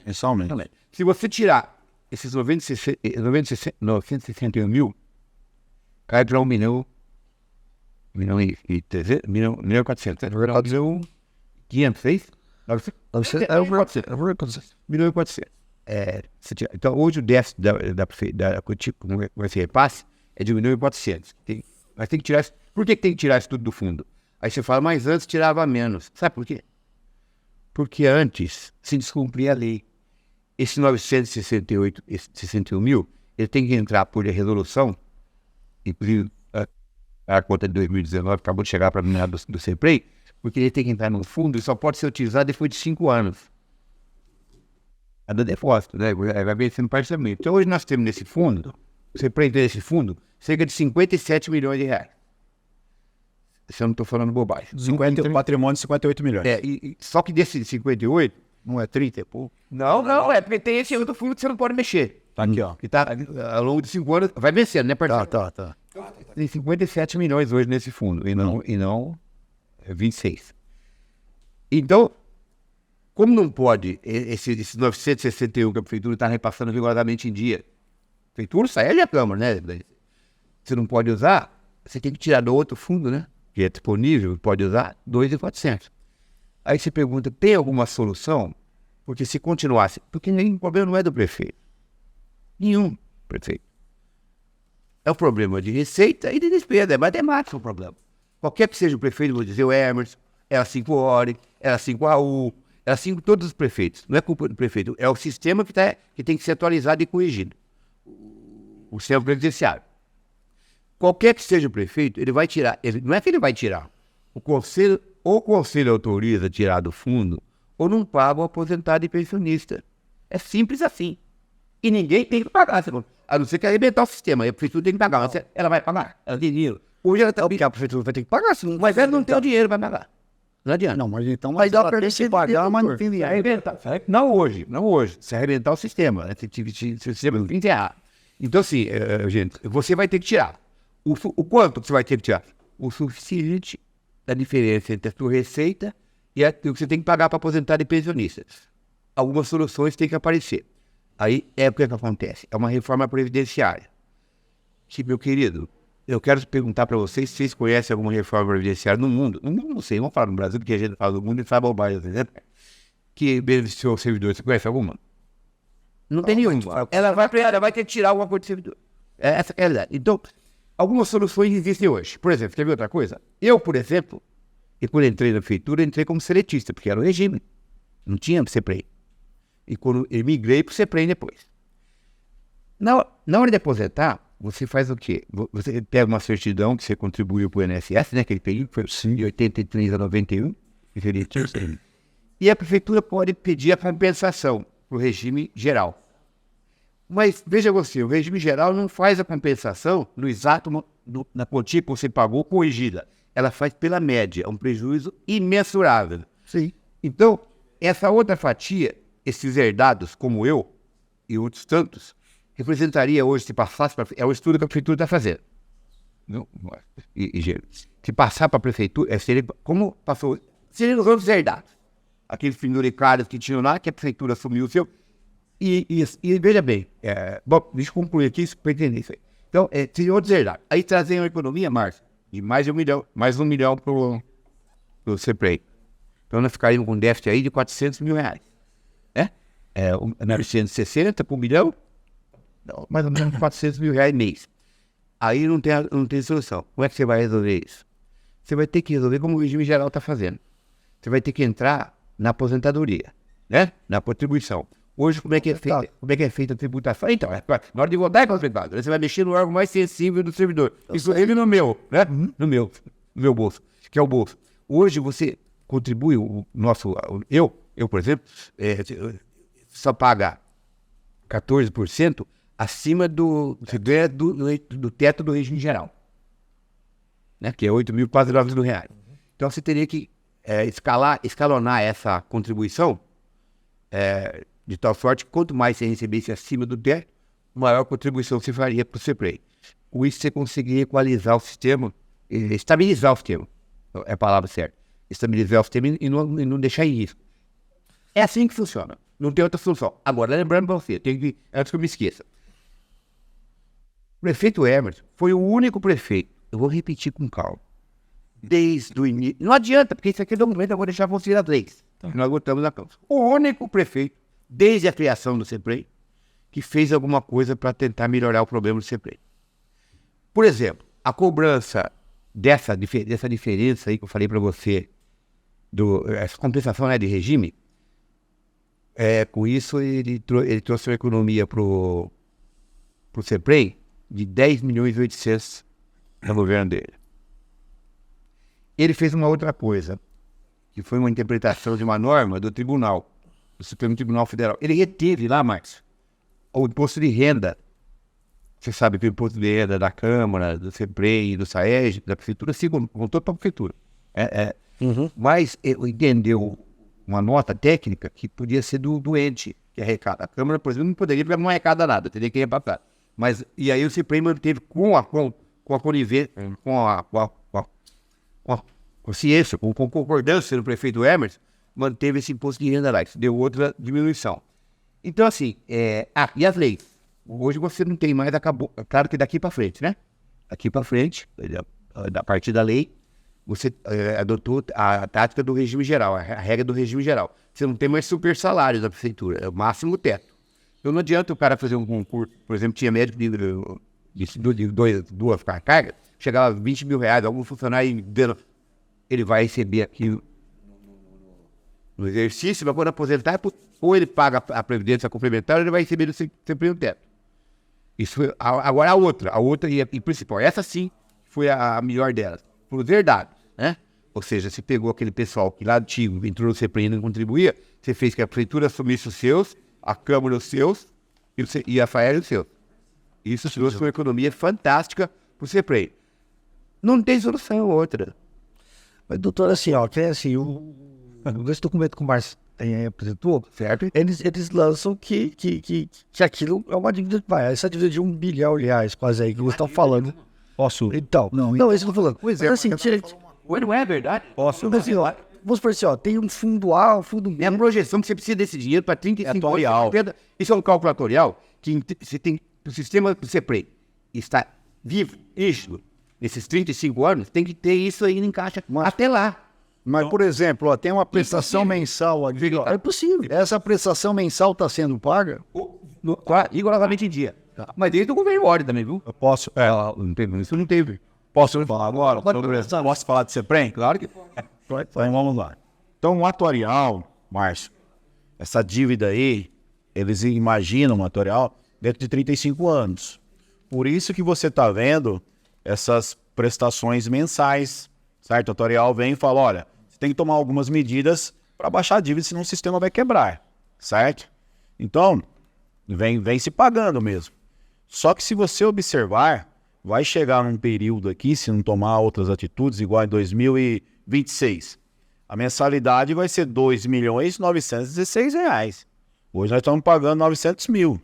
Mensalmente. Se você tirar esses 961 mil, cai para 1 milhão, 1 milhão e 300, 1 milhão e 400. 1 milhão e 500, é isso? 1 milhão e 400. Então hoje o déficit com esse repasse é de 1 milhão e 400. Mas tem que tirar isso. Por que tem que tirar isso tudo do fundo? Aí você fala, mas antes tirava menos. Sabe por quê? Porque antes se descumpria a lei. Esse 961 mil, ele tem que entrar por resolução, inclusive a conta de 2019 acabou de chegar para mim do CEPREI, porque ele tem que entrar no fundo e só pode ser utilizado depois de 5 anos. É do depósito, né? Vai vencendo parcialmente. Então hoje nós temos nesse fundo, o CEPREI tem nesse fundo, cerca de 57 milhões de reais. Se eu não estou falando bobagem. Um patrimônio de 58 milhões. Só que desses 58, Não é 30 e pouco? Não, porque tem esse outro fundo que você não pode mexer. Tá aqui, ó. Que tá ao longo de 5 anos, vai vencendo, né, parceiro? Tá. Tem 57 milhões hoje nesse fundo, e não 26. Então, como não pode, esses 961 que a prefeitura está repassando rigorosamente em dia, a prefeitura sai da Câmara, né? Você não pode usar, você tem que tirar do outro fundo, né? Que é disponível, pode usar 2.400. Aí você pergunta, tem alguma solução? Porque se continuasse... Porque o problema não é do prefeito. Nenhum prefeito. É o problema de receita e de despesa. É matemática o problema. Qualquer que seja o prefeito, vou dizer o Emerson, é a 5 é a 5AU, é a 5 todos os prefeitos. Não é culpa do prefeito. É o sistema que tem que ser atualizado e corrigido. O sistema previdenciário. Qualquer que seja o prefeito, ele vai tirar... não é que ele vai tirar. O conselho autoriza tirar do fundo ou não paga o aposentado e pensionista. É simples assim. E ninguém tem que pagar. A não ser que arrebentar o sistema. Aí a prefeitura tem que pagar. Mas ela vai pagar? Ela tem dinheiro. Hoje ela porque a prefeitura vai ter que pagar, sim. Mas ela não tem o dinheiro, vai pagar. Não adianta. Não, mas então Vai dar ela tem que pagar, mas não tem Se dinheiro. arrebentar. Não hoje. Se arrebentar o sistema. Né? Se o sistema enterrar. Então, assim, gente, você vai ter que tirar. O quanto você vai ter que tirar? O suficiente da diferença entre a sua receita e o que você tem que pagar para aposentado e pensionista. Algumas soluções têm que aparecer. Aí o que acontece? É uma reforma previdenciária. Que, meu querido, eu quero perguntar para vocês se vocês conhecem alguma reforma previdenciária no mundo. Não sei, vamos falar no Brasil, porque a gente fala do mundo e fala bobagem, né? Que beneficiou o servidor. Você conhece alguma? Não tem nenhuma. Ela vai ter que tirar alguma coisa do servidor. Essa é a realidade. Então, algumas soluções existem hoje. Por exemplo, quer ver outra coisa? Eu, por exemplo, quando entrei na prefeitura, entrei como seletista, porque era o regime. Não tinha CEPREI. E quando eu migrei para o CEPREI depois. Na hora de aposentar, você faz o quê? Você pega uma certidão que você contribuiu para o INSS, né? Aquele período que foi de 83 a 91. E a prefeitura pode pedir a compensação para o regime geral. Mas veja você, o regime geral não faz a compensação no exato na quantia que você pagou corrigida. Ela faz pela média, é um prejuízo imensurável. Sim. Então, essa outra fatia, esses herdados, como eu e outros tantos, representaria hoje, se passasse para... É o estudo que a prefeitura está fazendo. Se passar para a prefeitura, seria como passou... Seria os outros herdados. Aqueles penduricários que tinham lá, que a prefeitura assumiu o seu... E veja bem, bom, deixa eu concluir aqui para entender isso aí. Então, seriam outros herdados. Aí trazem uma economia, Márcio, de mais de 1 milhão para o CEPREI. Então, nós ficaríamos com um déficit aí de 400 mil reais. Né? 960 por 1 milhão, mais ou menos 400 mil reais mês. Aí não tem solução. Como é que você vai resolver isso? Você vai ter que resolver como o regime geral está fazendo. Você vai ter que entrar na aposentadoria, né? Na contribuição. Hoje, como é que é feita a tributação? Então, na hora de votar é complicado. Você vai mexer no órgão mais sensível do servidor. Isso ele no meu, né? No meu bolso, que é o bolso. Hoje você contribui, eu, por exemplo, só paga 14% acima do teto do regime geral, né? Que é 8 mil, quase 9 mil reais. Então você teria que escalonar essa contribuição de tal sorte que quanto mais você recebesse acima do teto, maior contribuição você faria para o CEPREI. Com isso, você conseguiria equalizar o sistema, estabilizar o sistema, é a palavra certa. Estabilizar o sistema e não deixar em risco. É assim que funciona. Não tem outra solução. Agora, lembrando para você, antes que eu me esqueça. O prefeito Emerson foi o único prefeito, eu vou repetir com calma, desde o início. Não adianta, porque isso aqui é documento, eu vou deixar você as leis. Nós votamos na Câmara. O único prefeito, desde a criação do CEPREI, que fez alguma coisa para tentar melhorar o problema do CEPREI. Por exemplo, a cobrança dessa diferença aí que eu falei para você, essa compensação, né, de regime, com isso ele trouxe uma economia para o CEPREI de 10 milhões e 800 no governo dele. Ele fez uma outra coisa, que foi uma interpretação de uma norma do Supremo Tribunal Federal. Ele reteve lá, Márcio, o imposto de renda. Você sabe que o imposto de renda da Câmara, do CEPREI, do SAEG, da Prefeitura, voltou para a Prefeitura. Mas entendeu uma nota técnica que podia ser do ente que arrecada. A Câmara, por exemplo, não poderia, porque não arrecada nada, teria que repassar. Mas, e aí o CEPREI manteve com a conivência, com a ciência, com concordância do prefeito Emerson, manteve esse imposto de renda lá. Isso deu outra diminuição. Então, assim, e as leis? Hoje você não tem mais, acabou. Claro que daqui para frente, né? Daqui para frente, a partir da lei, você adotou a tática do regime geral, a regra do regime geral. Você não tem mais super salários da prefeitura, é o máximo teto. Então não adianta o cara fazer um concurso, por exemplo, tinha médico de duas cargas, chegava a 20 mil reais, algum funcionário dando, ele vai receber aqui no exercício, mas quando aposentar, ou ele paga a previdência complementar, ou ele vai receber sempre no teto. Isso foi, agora a outra e principal, essa sim foi a melhor delas, por verdade, né? Ou seja, você pegou aquele pessoal que lá antigo entrou no CEPREI e não contribuía, você fez que a prefeitura assumisse os seus, a Câmara os seus e a FAER os seus. Isso trouxe uma economia fantástica para o CEPREI. Não tem solução outra. Mas, doutor, assim, ó, que é assim, esse documento que o Márcio apresentou, Certo? Eles lançam que aquilo é uma dívida, essa dívida de R$1 bilhão, quase aí, que vocês estão falando. Posso? Então, não, isso eu tô falando. Pois Mas, assim, Não é verdade? Posso? assim, ó, vamos supor assim, ó, tem um fundo A, um fundo B. É a projeção que você precisa desse dinheiro para 35 anos. Isso é um cálculo atorial que você tem, o sistema do CEPREI está vivo, rígido, nesses 35 anos, tem que ter isso aí em caixa até lá. Mas, por exemplo, ó, tem uma prestação mensal aqui. Ó, É possível. essa prestação mensal está sendo paga? Rigorosamente em dia. Mas desde o governo Ordem também, viu? Eu posso, Isso não teve. posso falar agora? Posso falar de CEPREM? Claro que Então vamos lá. Então, no atuarial, Márcio, essa dívida aí, eles imaginam o atuarial dentro de 35 anos. Por isso que você está vendo essas prestações mensais, certo? O atuarial vem e fala, olha, você tem que tomar algumas medidas para baixar a dívida, senão o sistema vai quebrar, certo? Então, vem se pagando mesmo. Só que se você observar, vai chegar num período aqui, se não tomar outras atitudes, igual em 2026, a mensalidade vai ser R$ 2.916.000. Hoje nós estamos pagando 900 mil.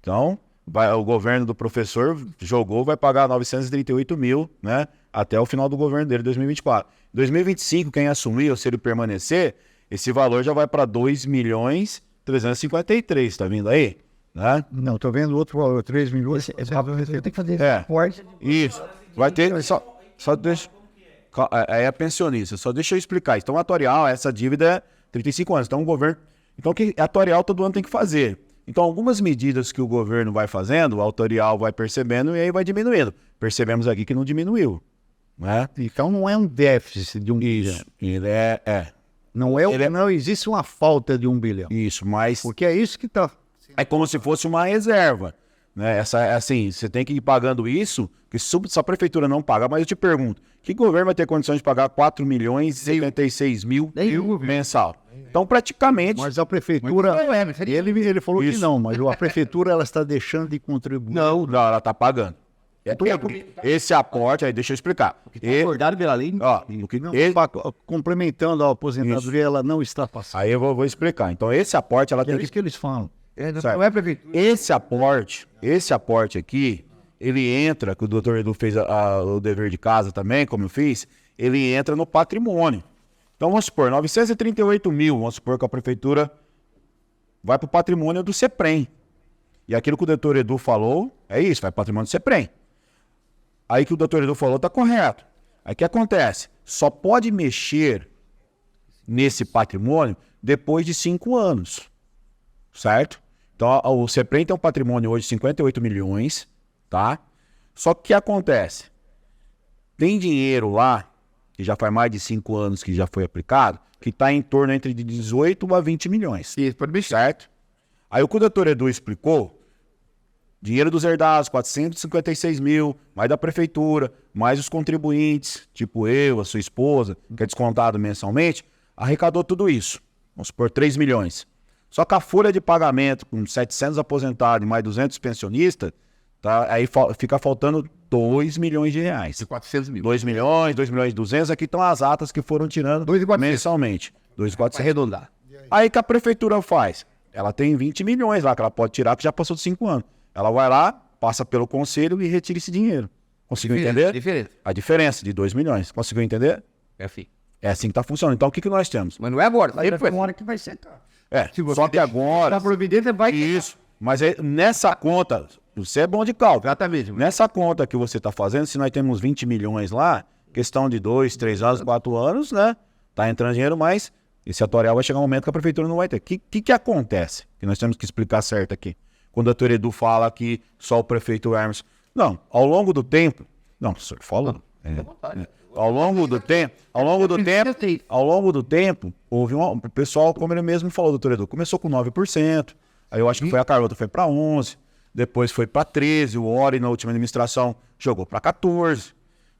Então, o governo do professor jogou, vai pagar 938 mil, né? Até o final do governo dele, 2024. 2025, quem assumir, se ele permanecer, esse valor já vai para 2.353.000, tá vindo aí? Né? Não, tô vendo outro valor, 3 milhões. Tem que fazer corte. Isso. Vai ter. Só deixa. É pensionista. Só deixa eu explicar. Então, atuarial, essa dívida é 35 anos. Então, o governo. Então, o que atuarial todo ano tem que fazer? Então, algumas medidas que o governo vai fazendo, o atuarial vai percebendo e aí vai diminuindo. Percebemos aqui que não diminuiu. Né? Então, não é um déficit de 1 bilhão. Ele Não existe uma falta de 1 bilhão. Isso, mas. Porque é isso que está. É como se fosse uma reserva, né? Assim, você tem que ir pagando isso, que se a prefeitura não paga, mas eu te pergunto, que governo vai ter condições de pagar 4.076.000 mensal? Então, praticamente... Mas a prefeitura... Ele falou Isso. que não, mas a prefeitura ela está deixando de contribuir. Não, ela está pagando. Esse aporte, aí deixa eu explicar. Acordado pela lei. Ó, Complementando a aposentadoria, ela não está passando. aí eu vou explicar. Então, esse aporte, ela É tem isso que eles falam. Não é prefeitura. Esse aporte aqui, ele entra, que o doutor Edu fez o dever de casa também, como eu fiz, ele entra no patrimônio. Então, vamos supor, 938 mil, vamos supor que a prefeitura vai para o patrimônio do CEPREM. E aquilo que o doutor Edu falou, é isso, vai para o patrimônio do CEPREM. Aí que o doutor Edu falou está correto. Aí o que acontece? Só pode mexer nesse patrimônio depois de 5 anos, certo? Então, o CEPREM tem um patrimônio hoje de 58 milhões, tá? Só que o que acontece? Tem dinheiro lá, que já faz mais de 5 anos que já foi aplicado, que está em torno entre de 18 a 20 milhões. Isso, pode mexer. Certo? Aí o que o doutor Edu explicou, dinheiro dos herdados, 456 mil, mais da prefeitura, mais os contribuintes, tipo eu, a sua esposa, que é descontado mensalmente, arrecadou tudo isso. Vamos supor, 3 milhões. Só que a folha de pagamento, com 700 aposentados e mais 200 pensionistas, tá, aí fica faltando 2 milhões de reais. De 400 mil. 2 milhões e 200, aqui estão as atas que foram tirando 2.400. mensalmente. 2.400. Arredondar. Aí que a prefeitura faz? Ela tem 20 milhões lá que ela pode tirar, que já passou de 5 anos. Ela vai lá, passa pelo conselho e retira esse dinheiro. Conseguiu entender? Diferença. A diferença de 2 milhões. Conseguiu entender? É assim. É assim que tá funcionando. Então o que nós temos? Mas não é agora. Aí foi uma hora que vai secar. Só que agora... A providência vai... Isso. Mas nessa conta, você é bom de cálculo. Exatamente. Nessa conta que você está fazendo, se nós temos 20 milhões lá, questão de 2, 3 anos, 4 anos, né? Tá entrando dinheiro, mas esse atuarial vai chegar um momento que a prefeitura não vai ter. O que acontece? Que nós temos que explicar certo aqui. Quando o doutor Edu fala que só o prefeito Hermes... Não, ao longo do tempo... Não, o senhor fala... Ao longo do tempo, houve o pessoal, como ele mesmo falou, doutor Edu, começou com 9%, aí eu acho que foi a Carlota, foi para 11%, depois foi para 13%, o Ori na última administração jogou para 14%.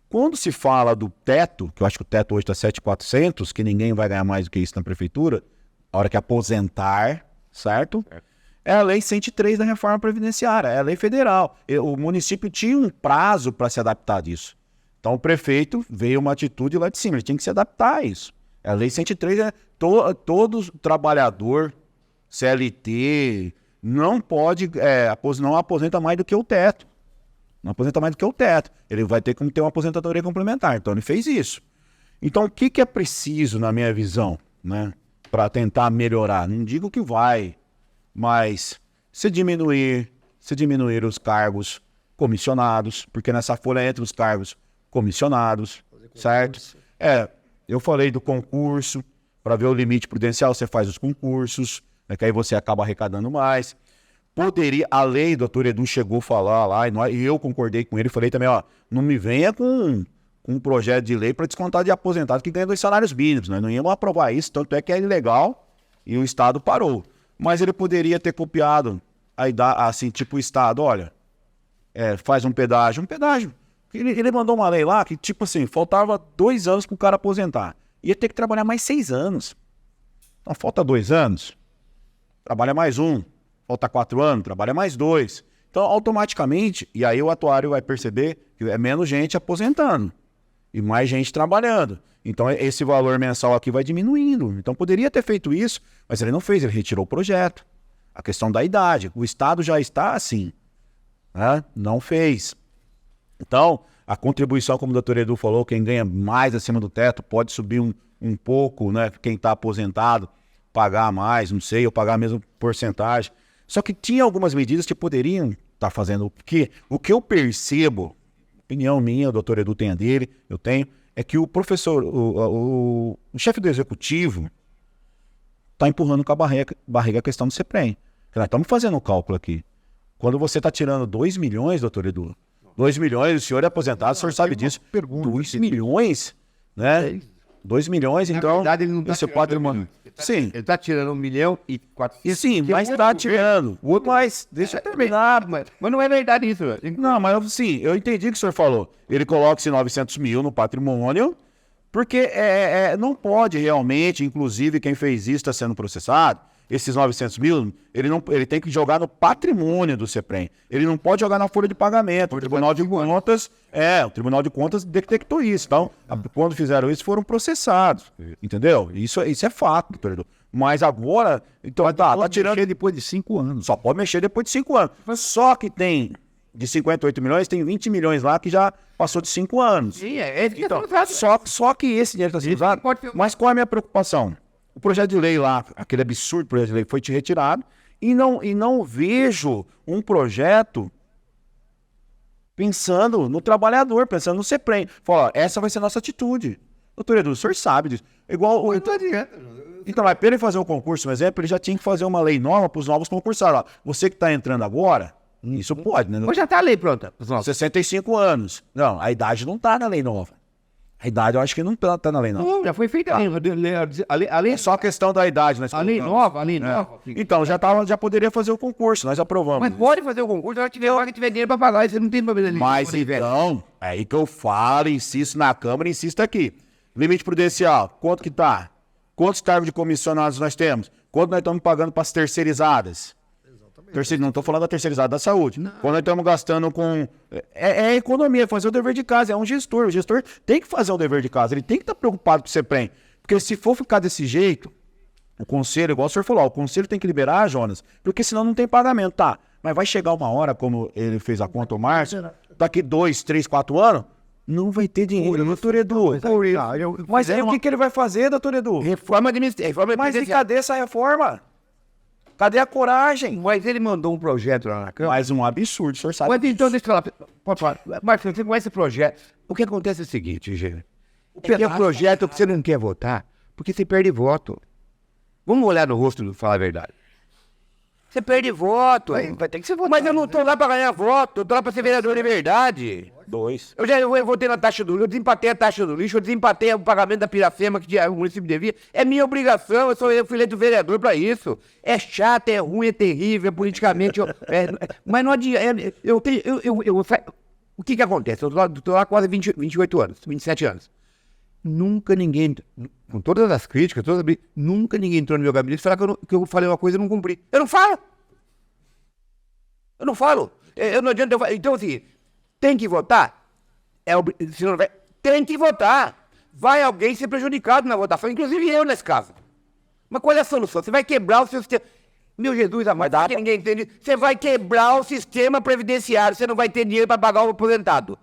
Quando se fala do teto, que eu acho que o teto hoje está 7.400, que ninguém vai ganhar mais do que isso na prefeitura, a hora que aposentar, certo? É a lei 103 da reforma previdenciária, é a lei federal. O município tinha um prazo para se adaptar disso. Então o prefeito veio uma atitude lá de cima, ele tinha que se adaptar a isso. A lei 103 todo trabalhador, CLT, não pode, não aposenta mais do que o teto. Não aposenta mais do que o teto. Ele vai ter que ter uma aposentadoria complementar. Então ele fez isso. Então o que é preciso, na minha visão, né, para tentar melhorar? Não digo que vai, mas se diminuir os cargos comissionados, porque nessa folha entra os cargos comissionados, certo? Eu falei do concurso, para ver o limite prudencial, você faz os concursos, né, que aí você acaba arrecadando mais. Poderia, a lei, o doutor Edu chegou a falar lá, e eu concordei com ele, falei também, ó, não me venha com um projeto de lei para descontar de aposentado que ganha 2 salários mínimos, nós não íamos aprovar isso, tanto é que é ilegal e o Estado parou. Mas ele poderia ter copiado, aí dá, assim, tipo o Estado, olha, faz um pedágio. Ele mandou uma lei lá que, tipo assim, faltava 2 anos para o cara aposentar. Ia ter que trabalhar mais 6 anos. Então, falta 2 anos, trabalha mais 1. Falta 4 anos, trabalha mais 2. Então, automaticamente, e aí o atuário vai perceber que é menos gente aposentando e mais gente trabalhando. Então, esse valor mensal aqui vai diminuindo. Então, poderia ter feito isso, mas ele não fez, ele retirou o projeto. A questão da idade, o Estado já está assim, né? Não fez. Então, a contribuição, como o doutor Edu falou, quem ganha mais acima do teto pode subir um pouco, né? Quem está aposentado, pagar mais, não sei, ou pagar a mesma porcentagem. Só que tinha algumas medidas que poderiam estar fazendo. Porque o que eu percebo, opinião minha, o doutor Edu tem a dele, eu tenho, é que o professor, o chefe do executivo está empurrando com a barriga a questão do CEPREM. Nós estamos fazendo um cálculo aqui. Quando você está tirando 2 milhões, doutor Edu, 2 milhões, o senhor é aposentado, o senhor sabe disso. 2 milhões, né? 2 milhões, então... Na verdade, ele não está esse tirando patrimônio. Sim. Ele está tirando 1 milhão e 400. Sim, mas está tirando. Mas, deixa eu terminar. Mas não é verdade isso, velho. Não, mas sim, eu entendi o que o senhor falou. Ele coloca esse 900 mil no patrimônio, porque não pode realmente, inclusive quem fez isso está sendo processado, esses 900 mil, ele tem que jogar no patrimônio do CEPREM. Ele não pode jogar na folha de pagamento. O Tribunal de Contas detectou isso. Então, quando fizeram isso, foram processados. Entendeu? Isso é fato, doutor. Mas agora, então tá tirando depois de 5 anos. Só pode mexer depois de 5 anos. Só que tem de 58 milhões, tem 20 milhões lá que já passou de 5 anos. Sim, então, só que esse dinheiro está sendo usado. Mas qual é a minha preocupação? O projeto de lei lá, aquele absurdo projeto de lei, foi retirado e não vejo um projeto pensando no trabalhador, pensando no CEPREM. Fala, essa vai ser a nossa atitude. Doutor Edu, o senhor sabe disso. Igual Então, mas para ele fazer um concurso, por exemplo, ele já tinha que fazer uma lei nova para os novos concursados. Ó, você que está entrando agora, isso pode, né? Mas já está a lei pronta. 65 anos. Não, a idade não está na lei nova. A idade eu acho que não está na lei nova. Não, já foi feita a lei. É só a questão da idade. A lei nova. Então, já poderia fazer o concurso, nós aprovamos. Mas pode fazer o concurso, se tiver dinheiro para pagar, você não tem problema ali. Mas então, é aí que eu falo, insisto na Câmara, insisto aqui. Limite prudencial, quanto que tá? Quantos cargos de comissionados nós temos? Quanto nós estamos pagando para as terceirizadas? Não estou falando da terceirizada da saúde. Não. Quando nós estamos gastando com... É economia, fazer o dever de casa, é um gestor. O gestor tem que fazer o dever de casa, ele tem que estar preocupado com o CEPREM. Porque se for ficar desse jeito, o conselho, igual o senhor falou, o conselho tem que liberar, Jonas, porque senão não tem pagamento, tá? Mas vai chegar uma hora, como ele fez a conta, o Márcio, daqui 2, 3, 4 anos, não vai ter dinheiro, doutor Edu. Mas aí o que ele vai fazer, doutor Edu? Reforma administrativa. Mas e cadê essa reforma? Cadê a coragem? Mas ele mandou um projeto lá na Câmara. Mas um absurdo, o senhor sabe. Mas então, deixa eu falar. Pode falar. Marcos, você conhece esse projeto? O que acontece é o seguinte, gente. É um projeto que você não quer votar, porque você perde voto. Vamos olhar no rosto e falar a verdade. Você perde voto. Vai ter que ser votado. Mas eu não tô lá pra ganhar voto, eu tô lá pra ser vereador de verdade. 2. Eu votei na taxa do lixo, eu desempatei a taxa do lixo, eu desempatei o pagamento da Piracema que o município devia. É minha obrigação, eu fui eleito vereador pra isso. É chato, é ruim, é terrível, politicamente. Mas não adianta. O que acontece? Eu tô lá quase 28 anos, 27 anos. Nunca ninguém, com todas as críticas, nunca ninguém entrou no meu gabinete e falou que eu falei uma coisa e não cumpri. Eu não falo. Eu não adianta eu falar. Então, assim, tem que votar? Se não vai, tem que votar. Vai alguém ser prejudicado na votação, inclusive eu nesse caso. Mas qual é a solução? Você vai quebrar o seu sistema. Meu Jesus amado, ninguém entende. Você vai quebrar o sistema previdenciário, você não vai ter dinheiro para pagar o aposentado.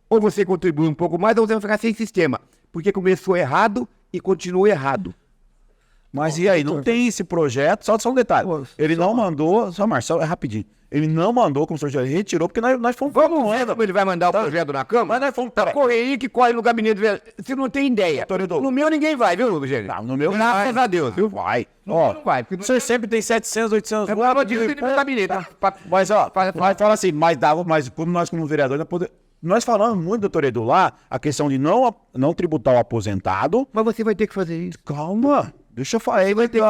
Ou você contribui um pouco mais, ou você vai ficar sem sistema. Porque começou errado e continua errado. Mas e aí, não tem esse projeto, só um detalhe. Ele não mandou, só Marcelo, é rapidinho. Ele não mandou, como o senhor já retirou, porque nós fomos... Vamos ver como ele vai mandar o projeto na Câmara? Mas nós fomos... Corre aí que corre no gabinete. Você não tem ideia. No meu ninguém vai, viu, Rogério? Não, no meu não. Graças a Deus. Viu? Vai. Não vai. O senhor sempre tem 700, 800... Eu não digo que no gabinete. Mas, fala assim, mas como nós, como vereador, nós falamos muito, doutor Edu, lá, a questão de não tributar o aposentado. Mas você vai ter que fazer isso. Calma, deixa eu falar. Aí vai ter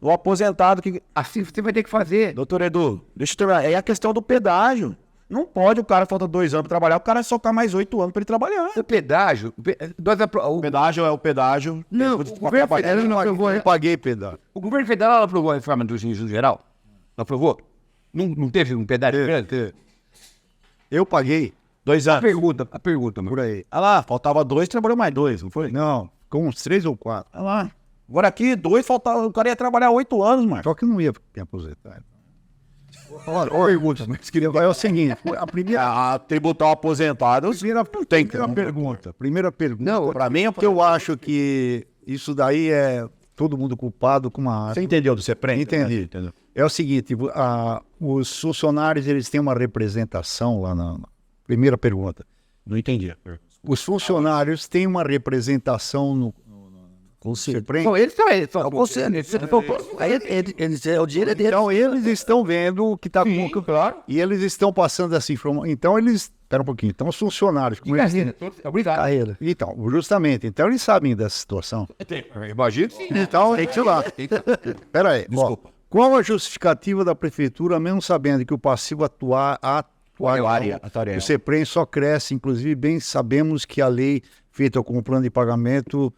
o aposentado que... Assim você vai ter que fazer. Doutor Edu, deixa eu terminar. É a questão do pedágio. Não pode o cara, falta 2 anos para trabalhar, o cara socar mais 8 anos para ele trabalhar. O pedágio... O pedágio é o pedágio... Não, o governo federal não aprovou. Eu paguei pedágio. O governo federal aprovou a reforma do juízo geral? Não aprovou? Não teve um pedágio grande? Eu paguei. 2 anos. A pergunta, por aí. Ah lá, faltava 2, trabalhou mais 2, não foi? Não, com uns 3 ou 4. Ah lá. Agora aqui, 2, faltava, o cara ia trabalhar 8 anos, mano. Só que eu não ia me aposentar. Olha, pergunta, mas queria é o seguinte, a primeira... tributar o aposentado, não tem. Primeira pergunta. Não, pra mim é porque eu acho que isso daí é todo mundo culpado com uma arte. Você entendeu do CEPREM? Entendi. Entendeu? É o seguinte, os funcionários, eles têm uma representação lá na... Primeira pergunta. Não entendi. Os funcionários têm uma representação no CEPREM? Eles são o conselho. O dinheiro é deles. Então, eles estão vendo o que está com... Claro. E eles estão passando essa informação. Então, eles... Espera um pouquinho. Então, os funcionários... Obrigado. Carreira. Então, justamente. Então, eles sabem dessa situação. Imagino sim. Então, tem que ir lá. Espera aí. Desculpa. Qual a justificativa da prefeitura, mesmo sabendo que o passivo o CEPREM só cresce, inclusive bem sabemos que a lei feita com o plano de pagamento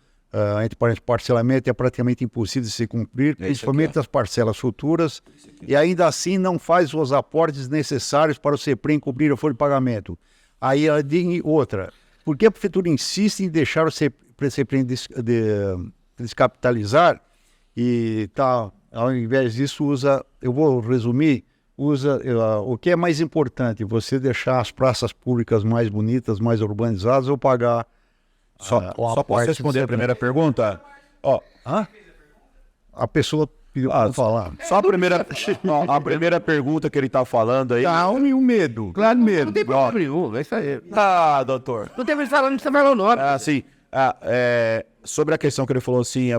entre parênteses, parcelamento é praticamente impossível de se cumprir, principalmente as parcelas futuras, e ainda assim não faz os aportes necessários para o CEPREM cumprir a folha de pagamento. Aí ela diz outra, por que a Prefeitura insiste em deixar o CEPREM descapitalizar e ao invés disso usa, eu vou resumir, o que é mais importante, você deixar as praças públicas mais bonitas, mais urbanizadas ou pagar Só posso responder a primeira pergunta? A pessoa pediu para falar. Só a primeira pergunta que ele tá falando aí. Calma e o medo. Claro, medo. Não tem problema nenhum, é isso aí. Doutor. Não tem falando, não precisa falar o nome. Assim, sobre a questão que ele falou assim,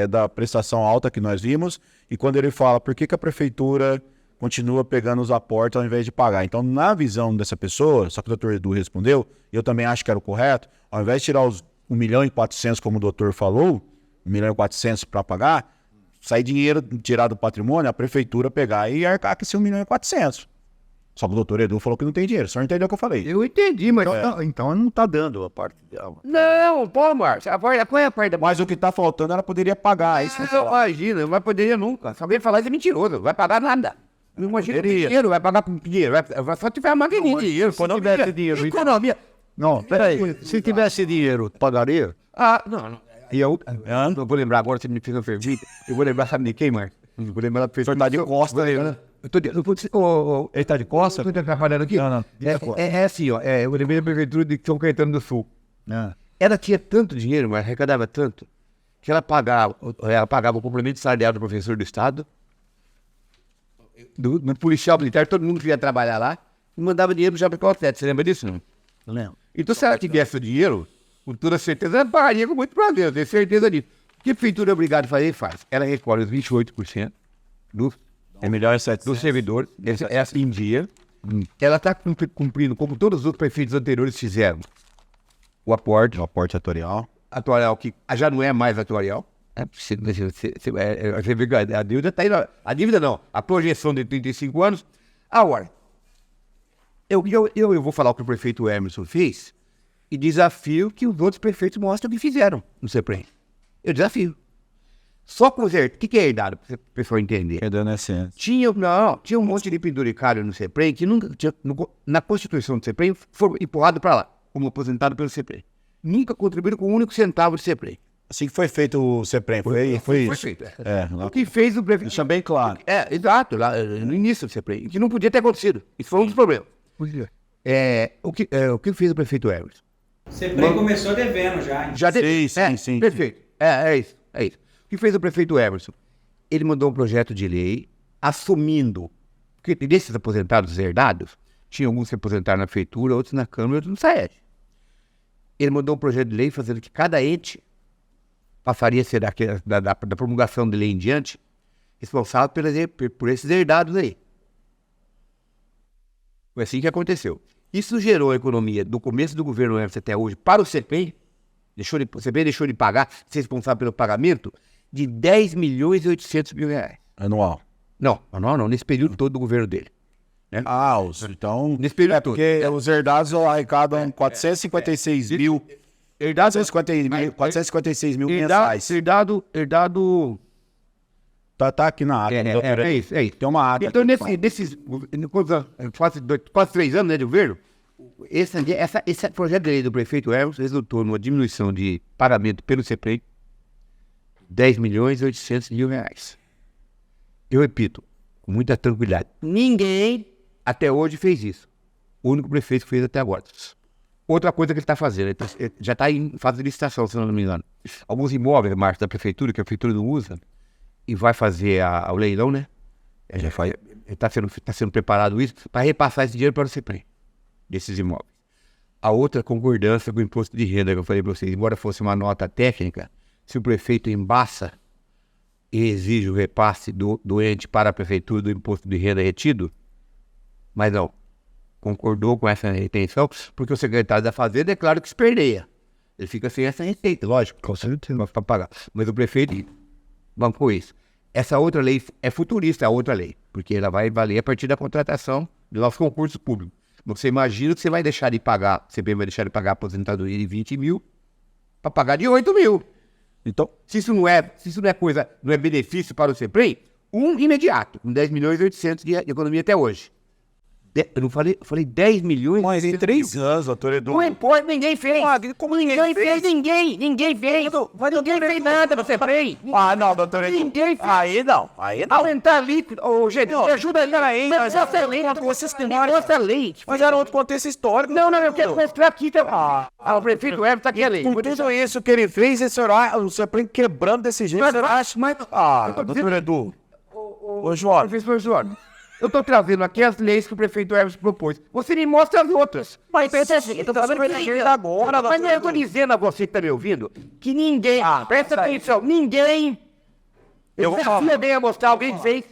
da prestação alta que nós vimos, e quando ele fala por que a prefeitura continua pegando os aportes ao invés de pagar. Então, na visão dessa pessoa, só que o doutor Edu respondeu, e eu também acho que era o correto, ao invés de tirar os 1.400.000, como o doutor falou, 1.400.000 para pagar, sair dinheiro, tirar do patrimônio, a prefeitura pegar e arcar com esse 1.400.000. Só que o doutor Edu falou que não tem dinheiro, só não entendeu o que eu falei. Eu entendi, mas... Então não está dando a parte dela. Não, pô, Márcio, qual é a parte da... Mas o que está faltando, ela poderia pagar. Isso Não, imagina, não vai poderia nunca. Se alguém falar isso é mentiroso, não vai pagar nada. Não imagina dinheiro, vai pagar com dinheiro. Vai só tiver uma maquininha de dinheiro. Se tivesse dinheiro... Economia. Não, peraí. Se tivesse dinheiro, pagaria? Não. E eu... Eu vou lembrar agora, você me fez uma pergunta. Eu vou lembrar, sabe de quem, Márcio? Eu vou lembrar da pessoa. O senhor tá de costa aí, né? Ele tá de costa? Eu tô atrapalhando aqui? Não. É assim, ó. Eu lembrei da prefeitura de São Caetano do Sul. Ela tinha tanto dinheiro, mas arrecadava tanto, que ela pagava o complemento salarial do professor do Estado, do policial militar, todo mundo que ia trabalhar lá, e mandava dinheiro pro Chapecó Atlético. Você lembra disso, não? Lembro. Então, se ela tivesse o dinheiro, com toda certeza, ela pagaria com muito prazer, eu tenho certeza disso. O que a prefeitura é obrigada a fazer, faz. Ela recolhe os 28% do servidor, essa em dia. Ela está cumprindo, como todos os outros prefeitos anteriores fizeram, o aporte atuarial, que já não é mais atuarial. A dívida está aí. A dívida não, a projeção de 35 anos. Agora, eu vou falar o que o prefeito Emerson fez e desafio que os outros prefeitos mostrem o que fizeram no CEPREM. Eu desafio. Só com os herdados. O que é herdado, para o pessoal entender? Tinha um monte de penduricário no CEPREM que nunca tinha, na Constituição do CEPREM, foi empurrado para lá, como aposentado pelo CEPREM. Nunca contribuíram com um único centavo de CEPREM. Assim que foi feito o CEPREM, foi isso. Feito. O que fez o prefeito... Deixa bem claro. Exato, lá no início do CEPREM, que não podia ter acontecido. Isso foi um dos problemas. O que fez o prefeito Emerson? O CEPREM começou devendo já. Já Sim. Perfeito. É isso. O que fez o prefeito Emerson? Ele mandou um projeto de lei assumindo, porque desses aposentados herdados, tinha alguns que aposentaram na prefeitura, outros na Câmara, outros no SAED. Ele mandou um projeto de lei fazendo que cada ente passaria a ser da promulgação da lei em diante responsável por esses herdados aí. Foi assim que aconteceu. Isso gerou a economia do começo do governo Emerson até hoje para o CEPREM, o CEPREM deixou de pagar, ser responsável pelo pagamento, de 10.800.000 reais. Anual. Não, nesse período todo do governo dele. Né? Então... Nesse período todo. Porque os herdados arrecadam 456 mil... Herdado... 456 mil mensais. Herdado... Tá aqui na ata. É isso. Tem uma ata. Então, nesses quase 3 anos, né, de governo, esse projeto de lei do prefeito Emerson resultou numa diminuição de pagamento pelo CEPREM de 10.800.000 reais. Eu repito, com muita tranquilidade, ninguém até hoje fez isso. O único prefeito que fez até agora. Outra coisa que ele está fazendo, ele já está em fase de licitação, se não me engano. Alguns imóveis, Márcio, da prefeitura, que a prefeitura não usa, e vai fazer o leilão, né? Está sendo preparado isso para repassar esse dinheiro para o CEPREM, desses imóveis. A outra concordância com o imposto de renda que eu falei para vocês, embora fosse uma nota técnica, se o prefeito embaça e exige o repasse do ente para a prefeitura do imposto de renda retido, mas não, concordou com essa retenção, porque o secretário da Fazenda é claro que esperneia. Ele fica sem essa receita, lógico, com certeza, para pagar. Mas o prefeito bancou isso. Essa outra lei é futurista, a outra lei, porque ela vai valer a partir da contratação de novos concursos públicos. Você imagina que você vai deixar de pagar, você vai deixar de pagar a aposentadoria de 20 mil para pagar de 8 mil. Então, Se isso não é coisa, não é benefício para o CEPREM, imediato, com 10 milhões e 800 de economia até hoje. Eu não falei, eu falei 10 milhões. mas em 3 anos, doutor Edu. Não importa, ninguém fez. Como Ninguém fez. Ninguém fez nada no CEPREM. Não, doutor Edu. Ninguém fez. Aí não. Aumentar líquido. Ô, gente, me ajuda aí. Mas essa lei. Essa lei. Mas era outro contexto histórico. Não, eu quero mostrar aqui. O prefeito Everton tá aqui a lei. Com tudo isso que ele fez, o CEPREM quebrando desse jeito. Doutor Edu. Ô, João. Professor João, eu tô trazendo aqui as leis que o prefeito Everton propôs. Você me mostra as outras. Mas eu tô falando agora. Mas eu tô dizendo a você que tá me ouvindo que ninguém, presta atenção, ninguém. Eu vou bem a mostrar, alguém fez.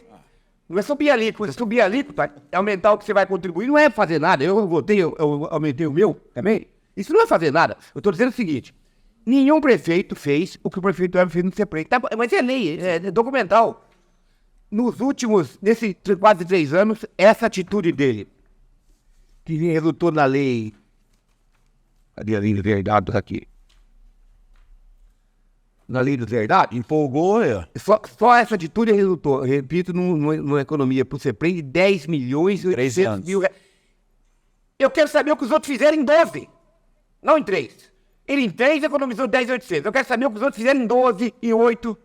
Não é subir a alíquota, subir a alíquota é aumentar o que você vai contribuir, não é fazer nada. Eu votei, eu aumentei o meu também. Isso não é fazer nada. Eu tô dizendo o seguinte: nenhum prefeito fez o que o prefeito Everton fez no CEPREM. Tá, mas é lei, é documental. Nesses quase 3 anos, essa atitude dele, que resultou na lei. Cadê a lei dos herdados aqui? Na lei dos herdados? Empolgou, Só essa atitude resultou, repito, numa economia para o CEPREM de 10 milhões e 800 mil reais. Eu quero saber o que os outros fizeram em 12, não em 3. Ele em 3 economizou 10 e 800. Eu quero saber o que os outros fizeram em 12 e 8.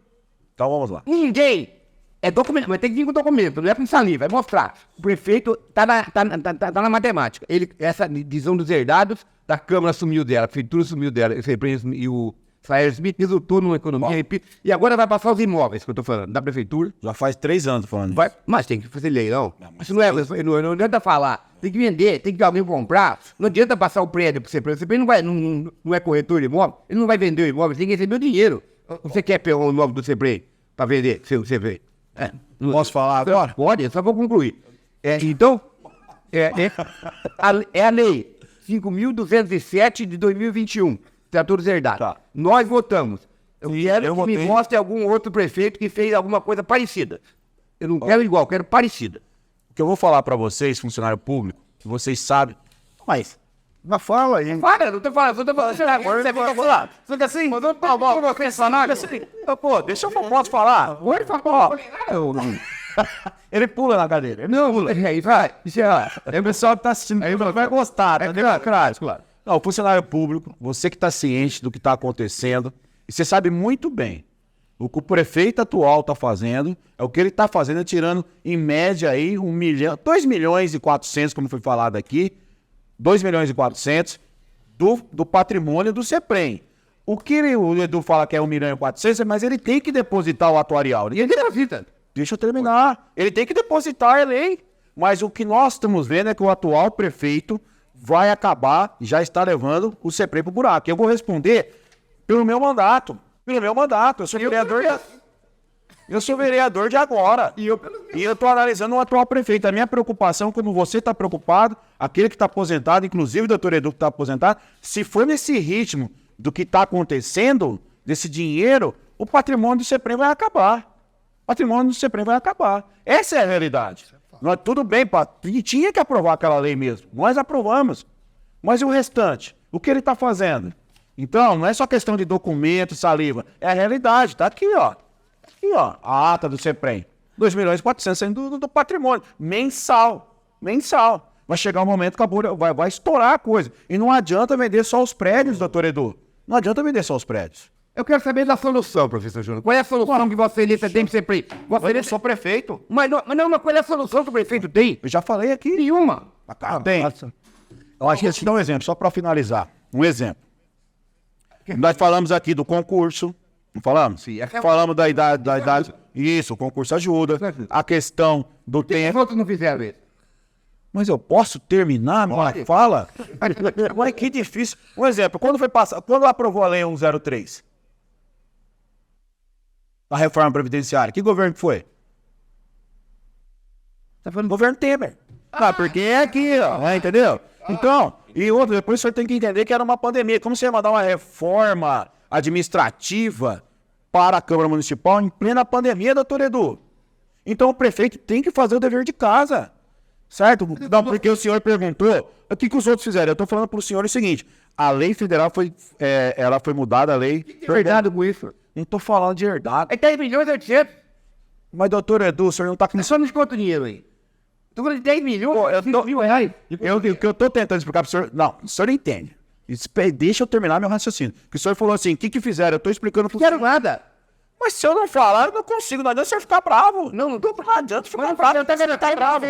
Então vamos lá. Ninguém. É documento, mas tem que vir com documento, não é com saliva, vai mostrar. O prefeito tá na matemática. Essa divisão dos herdados, da Câmara sumiu dela, a Prefeitura sumiu dela, e o Saer Smith resultou numa economia, repito, e agora vai passar os imóveis que eu tô falando, da Prefeitura. Já faz 3 anos falando Vai, mas tem que fazer leilão. Isso não adianta falar. Tem que vender, tem que alguém comprar. Não adianta passar o prédio pro CEPREM. O CEPREM não é corretor de imóvel, ele não vai vender o imóvel, tem que receber o dinheiro. Você quer pegar o imóvel do CEPREM para vender, seu CEPREM? Posso falar agora? Pode, eu só vou concluir. Então, é a lei 5.207 de 2021, tratores herdados. Tá. Nós votamos. Eu quero que votei. me mostre algum outro prefeito que fez alguma coisa parecida. Eu não quero igual, eu quero parecida. O que eu vou falar pra vocês, funcionário público, que vocês sabem, mas fala aí. Para, não tô falando, você vai falar. Você quer assim? Mandou pra personagem. Pô, deixa eu posso falar. Oi, fala. Ele pula na cadeira. Não, aí vai. O pessoal que tá assistindo aí vai gostar, tá democrático. Claro. Não, o funcionário público, você que tá ciente do que tá acontecendo, e você sabe muito bem o que o prefeito atual tá fazendo, é o que ele tá fazendo, tirando em média aí 1 milhão, 2 milhões e 400, como foi falado aqui, 2 milhões e 400 do patrimônio do CEPREM. O que o Edu fala que é 1 milhão e 400, mas ele tem que depositar o atuarial. E ele deposita. Deixa eu terminar. Ele tem que depositar a lei. Mas o que nós estamos vendo é que o atual prefeito vai acabar, já está levando o CEPREM pro buraco. Eu vou responder pelo meu mandato. Eu sou vereador. Eu sou vereador de agora. E eu estou analisando o atual prefeito. A minha preocupação, como você está preocupado, aquele que está aposentado, inclusive o doutor Edu que está aposentado, se for nesse ritmo do que está acontecendo, desse dinheiro, o patrimônio do CEPREM vai acabar. Essa é a realidade. Nós, tudo bem, tinha que aprovar aquela lei mesmo. Nós aprovamos. Mas e o restante? O que ele está fazendo? Então, não é só questão de documento, saliva. É a realidade. Está aqui, ó. A ata do CEPREM. 2 milhões e 400 saindo do patrimônio. Mensal. Vai chegar um momento que vai estourar a coisa. E não adianta vender só os prédios, doutor Edu. Não adianta vender só os prédios. Eu quero saber da solução, professor Júnior. Qual é a solução que você elita tem pro CEPREM? Eu sou prefeito. Mas qual é a solução que o prefeito tem? Eu já falei aqui. Nenhuma. Tem. Eu acho que eu te dar um exemplo, só para finalizar. Um exemplo. Nós falamos aqui do concurso. Não falamos? Sim. Falamos da idade. Isso, o concurso ajuda. A questão do tempo. Os outros não fizeram isso. Mas eu posso terminar? Fala. Mas que difícil. Um exemplo, quando aprovou a lei 103? A reforma previdenciária. Que governo que foi? Tá falando governo Temer. Porque é aqui, ó. Entendeu? Então, e outro, depois o senhor tem que entender que era uma pandemia. Como você ia mandar uma reforma administrativa para a Câmara Municipal em plena pandemia, doutor Edu? Então o prefeito tem que fazer o dever de casa. Certo? Não, porque o senhor perguntou o que os outros fizeram. Eu estou falando para o senhor o seguinte: a lei federal ela foi mudada, a lei. Que verdade com isso? Não tô falando de herdado. É 10 milhões e 800. Mas, doutor Edu, o senhor não tá com... Só não desconta o dinheiro aí. Tô falando de 10 milhões, pô, 5 mil reais. O que eu tô tentando explicar pro senhor... Não, o senhor entende. Deixa eu terminar meu raciocínio. Que o senhor falou assim, o que fizeram? Eu tô explicando pro senhor. Não quero nada. Mas se eu não falar, eu não consigo. Não adianta o senhor ficar bravo. Não tô bravo. Não adianta ficar bravo. Não tá bravo.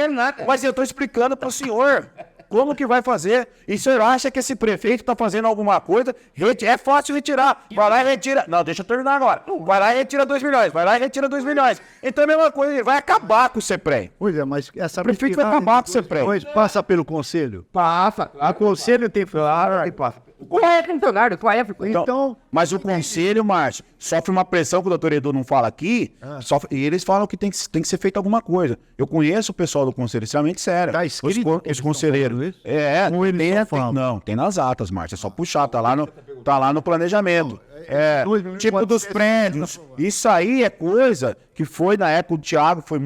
Mas eu tô explicando pro senhor como que vai fazer. E o senhor acha que esse prefeito tá fazendo alguma coisa? É fácil retirar. Vai lá e retira. Não, deixa eu terminar agora. Vai lá e retira 2 milhões. Vai lá e retira 2 milhões. Então é a mesma coisa. Ele vai acabar com o CEPREM. Pois é, mas essa... O prefeito vai acabar com o CEPREM. Pois passa pelo conselho. Passa. O conselho tem que falar. Passa. Qual é funcionário? Qual é? Então, mas o conselho, Márcio, sofre uma pressão que o doutor Edu não fala aqui, e eles falam que tem que ser feito alguma coisa. Eu conheço o pessoal do conselho, extremamente sério. Tá escrito? Os conselheiros. Não, tem nas atas, Márcio, é só puxar, tá lá no planejamento. Tipo dos prédios. Isso aí é coisa que foi na época, o Thiago foi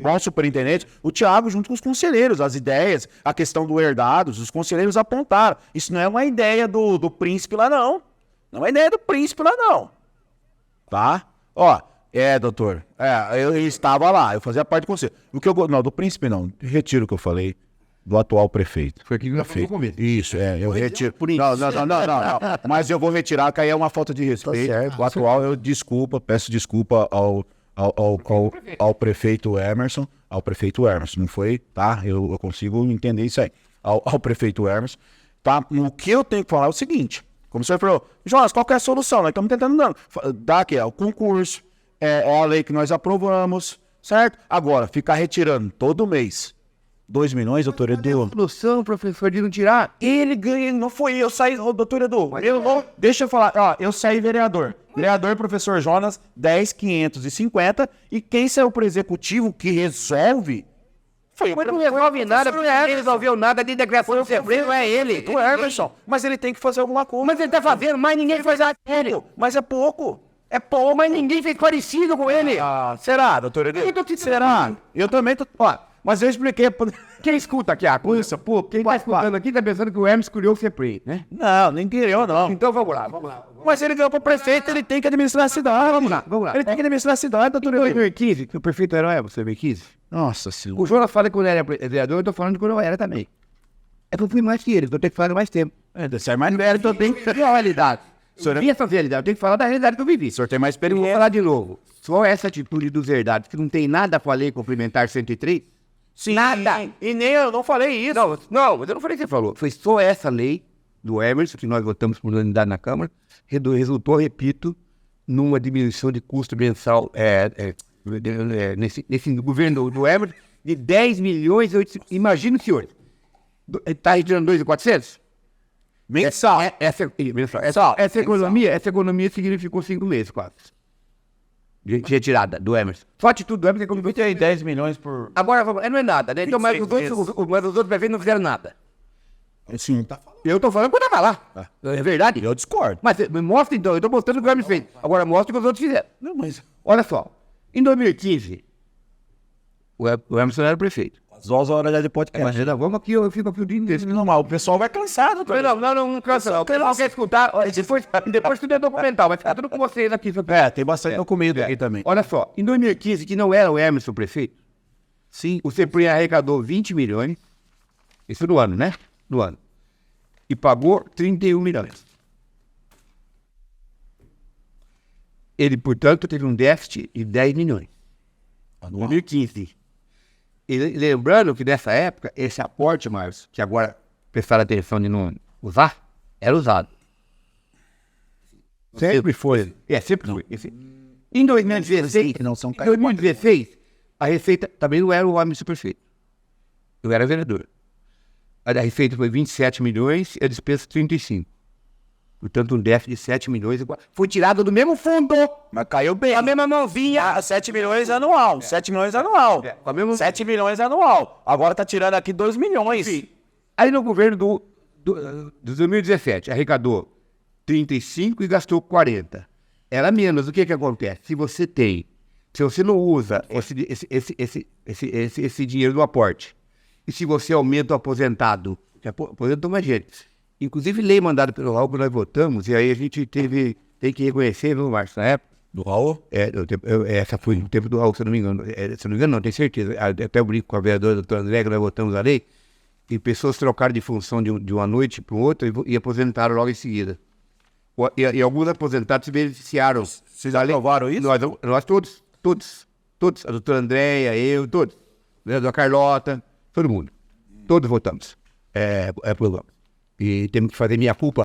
nosso superintendente, o Thiago junto com os conselheiros, as ideias, a questão do herdados, os conselheiros apontaram. Isso não é uma ideia do príncipe lá, não. Não é ideia do príncipe lá, não. Tá? Ó, doutor, eu estava lá, eu fazia parte do conselho. Não, do príncipe não, retiro o que eu falei. Do atual prefeito. Foi aquilo que eu falei no começo. Isso, eu retiro. Não. Mas eu vou retirar, que aí é uma falta de respeito. O atual, peço desculpa ao prefeito Emerson. Ao prefeito Emerson, não foi, tá? Eu consigo entender isso aí. Ao prefeito Emerson. Tá? O que eu tenho que falar é o seguinte. Como o senhor falou, Jonas, qual que é a solução? Nós estamos tentando dar aqui, o concurso, a lei que nós aprovamos, certo? Agora, ficar retirando todo mês 2 milhões, doutor Edu. A solução, professor, de não tirar. Ele ganha, não foi eu saí, doutor Edu. Deixa eu falar, eu saí vereador. Vereador, professor Jonas, 10.550. E quem saiu pro executivo que resolve foi Mas não resolve nada, porque ele resolveu nada desde a criação do CEPREM, não é ele. o Emerson. Mas ele tem que fazer alguma coisa. Mas ele tá fazendo, mas ninguém faz a sério. Mas é pouco. É pouco, mas ninguém fez parecido com ele. Será, doutor Edu? Será? Eu também tô... Mas eu expliquei... Quem escuta aqui a coisa, pô, quem tá escutando aqui tá pensando que o Hermes criou o CEPREM, né? Não, nem criou, não. Então vamos lá. Mas ele ganhou pro prefeito, ele tem que administrar a cidade. Vamos lá. Ele tem que administrar a cidade, doutor Em Edu. 2015, que o prefeito era o Hermes, 2015. Nossa senhora. O Jonas fala que quando ele era vereador, eu tô falando que quando eu era também. É que eu fui mais que ele, então eu tenho que falar mais tempo. Você é mais velho, então tem que... E a realidade? E essa realidade? Eu tenho que falar da realidade que eu vivi. O senhor tem mais Eu vou experiência. falar de novo. Só essa atitude dos herdados, que não tem nada com a lei complementar 103, Sim, nada. E nem eu não falei isso. Não, mas eu não falei o que você falou. Foi só essa lei do Emerson, que nós votamos por unanimidade na Câmara, resultou, repito, numa diminuição de custo mensal nesse governo do Emerson de 10 milhões e 800. Imagina o senhor. Está retirando 2.400? Mensal. Essa economia significou 5 meses quase. De retirada do Emerson. Só a atitude do Emerson economizou. Tem 10 milhões por... Agora, não é nada, né? Então, mas os outros prefeitos não fizeram nada. Sim, tá falando. Eu tô falando quando eu tava lá. É verdade? Eu discordo. Mas me mostra então, eu tô mostrando o que o Hermes fez. Agora mostra o que os outros fizeram. Não, mas... Olha só, em 2015, o Emerson era o prefeito. As horas já de podcast. Mas ainda vamos aqui, eu fico aqui o dia inteiro. Normal, o pessoal vai cansar, doutor. Não cansa não. Quem não quer escutar, olha, depois tudo é documental, vai ficar tudo com vocês aqui. Tem bastante documento aqui também. Olha só, em 2015, que não era o Emerson o prefeito, sim, o CEPREM arrecadou 20 milhões, isso no ano, né? No ano. E pagou 31 milhões. Ele, portanto, teve um déficit de 10 milhões. Em 2015. E lembrando que nessa época, esse aporte, Marcos, que agora prestaram atenção de não usar, era usado. Sempre foi. Sempre foi. Em 2016, a Receita também não era o homem superfeito. Eu era vereador. A Receita foi 27 milhões e a despesa 35. Portanto, um déficit de 7 milhões. Foi tirado do mesmo fundo. Mas caiu bem. A mesma mãozinha. 7 milhões anual. 7 milhões anual. 7 milhões anual. Agora tá tirando aqui 2 milhões. Sim. Aí no governo do 2017, arrecadou 35 e gastou 40. Era menos. O que acontece? Se você não usa esse dinheiro do aporte, e se você aumenta o aposentou mais gente. Inclusive, lei mandada pelo Raul que nós votamos, e aí a gente tem que reconhecer, viu, Márcio, na época, Do Raul? Essa foi no tempo do Raul, se eu não me engano. Se eu não me engano, não, tenho certeza. Até eu brinco com a vereadora doutora André, que nós votamos a lei, e pessoas trocaram de função de uma noite para outra e aposentaram logo em seguida. E alguns aposentados se beneficiaram. Vocês aprovaram isso? Nós todos. A doutora Andréia, eu, todos. A vereadora Carlota, todo mundo. Todos votamos. E temos que fazer minha culpa.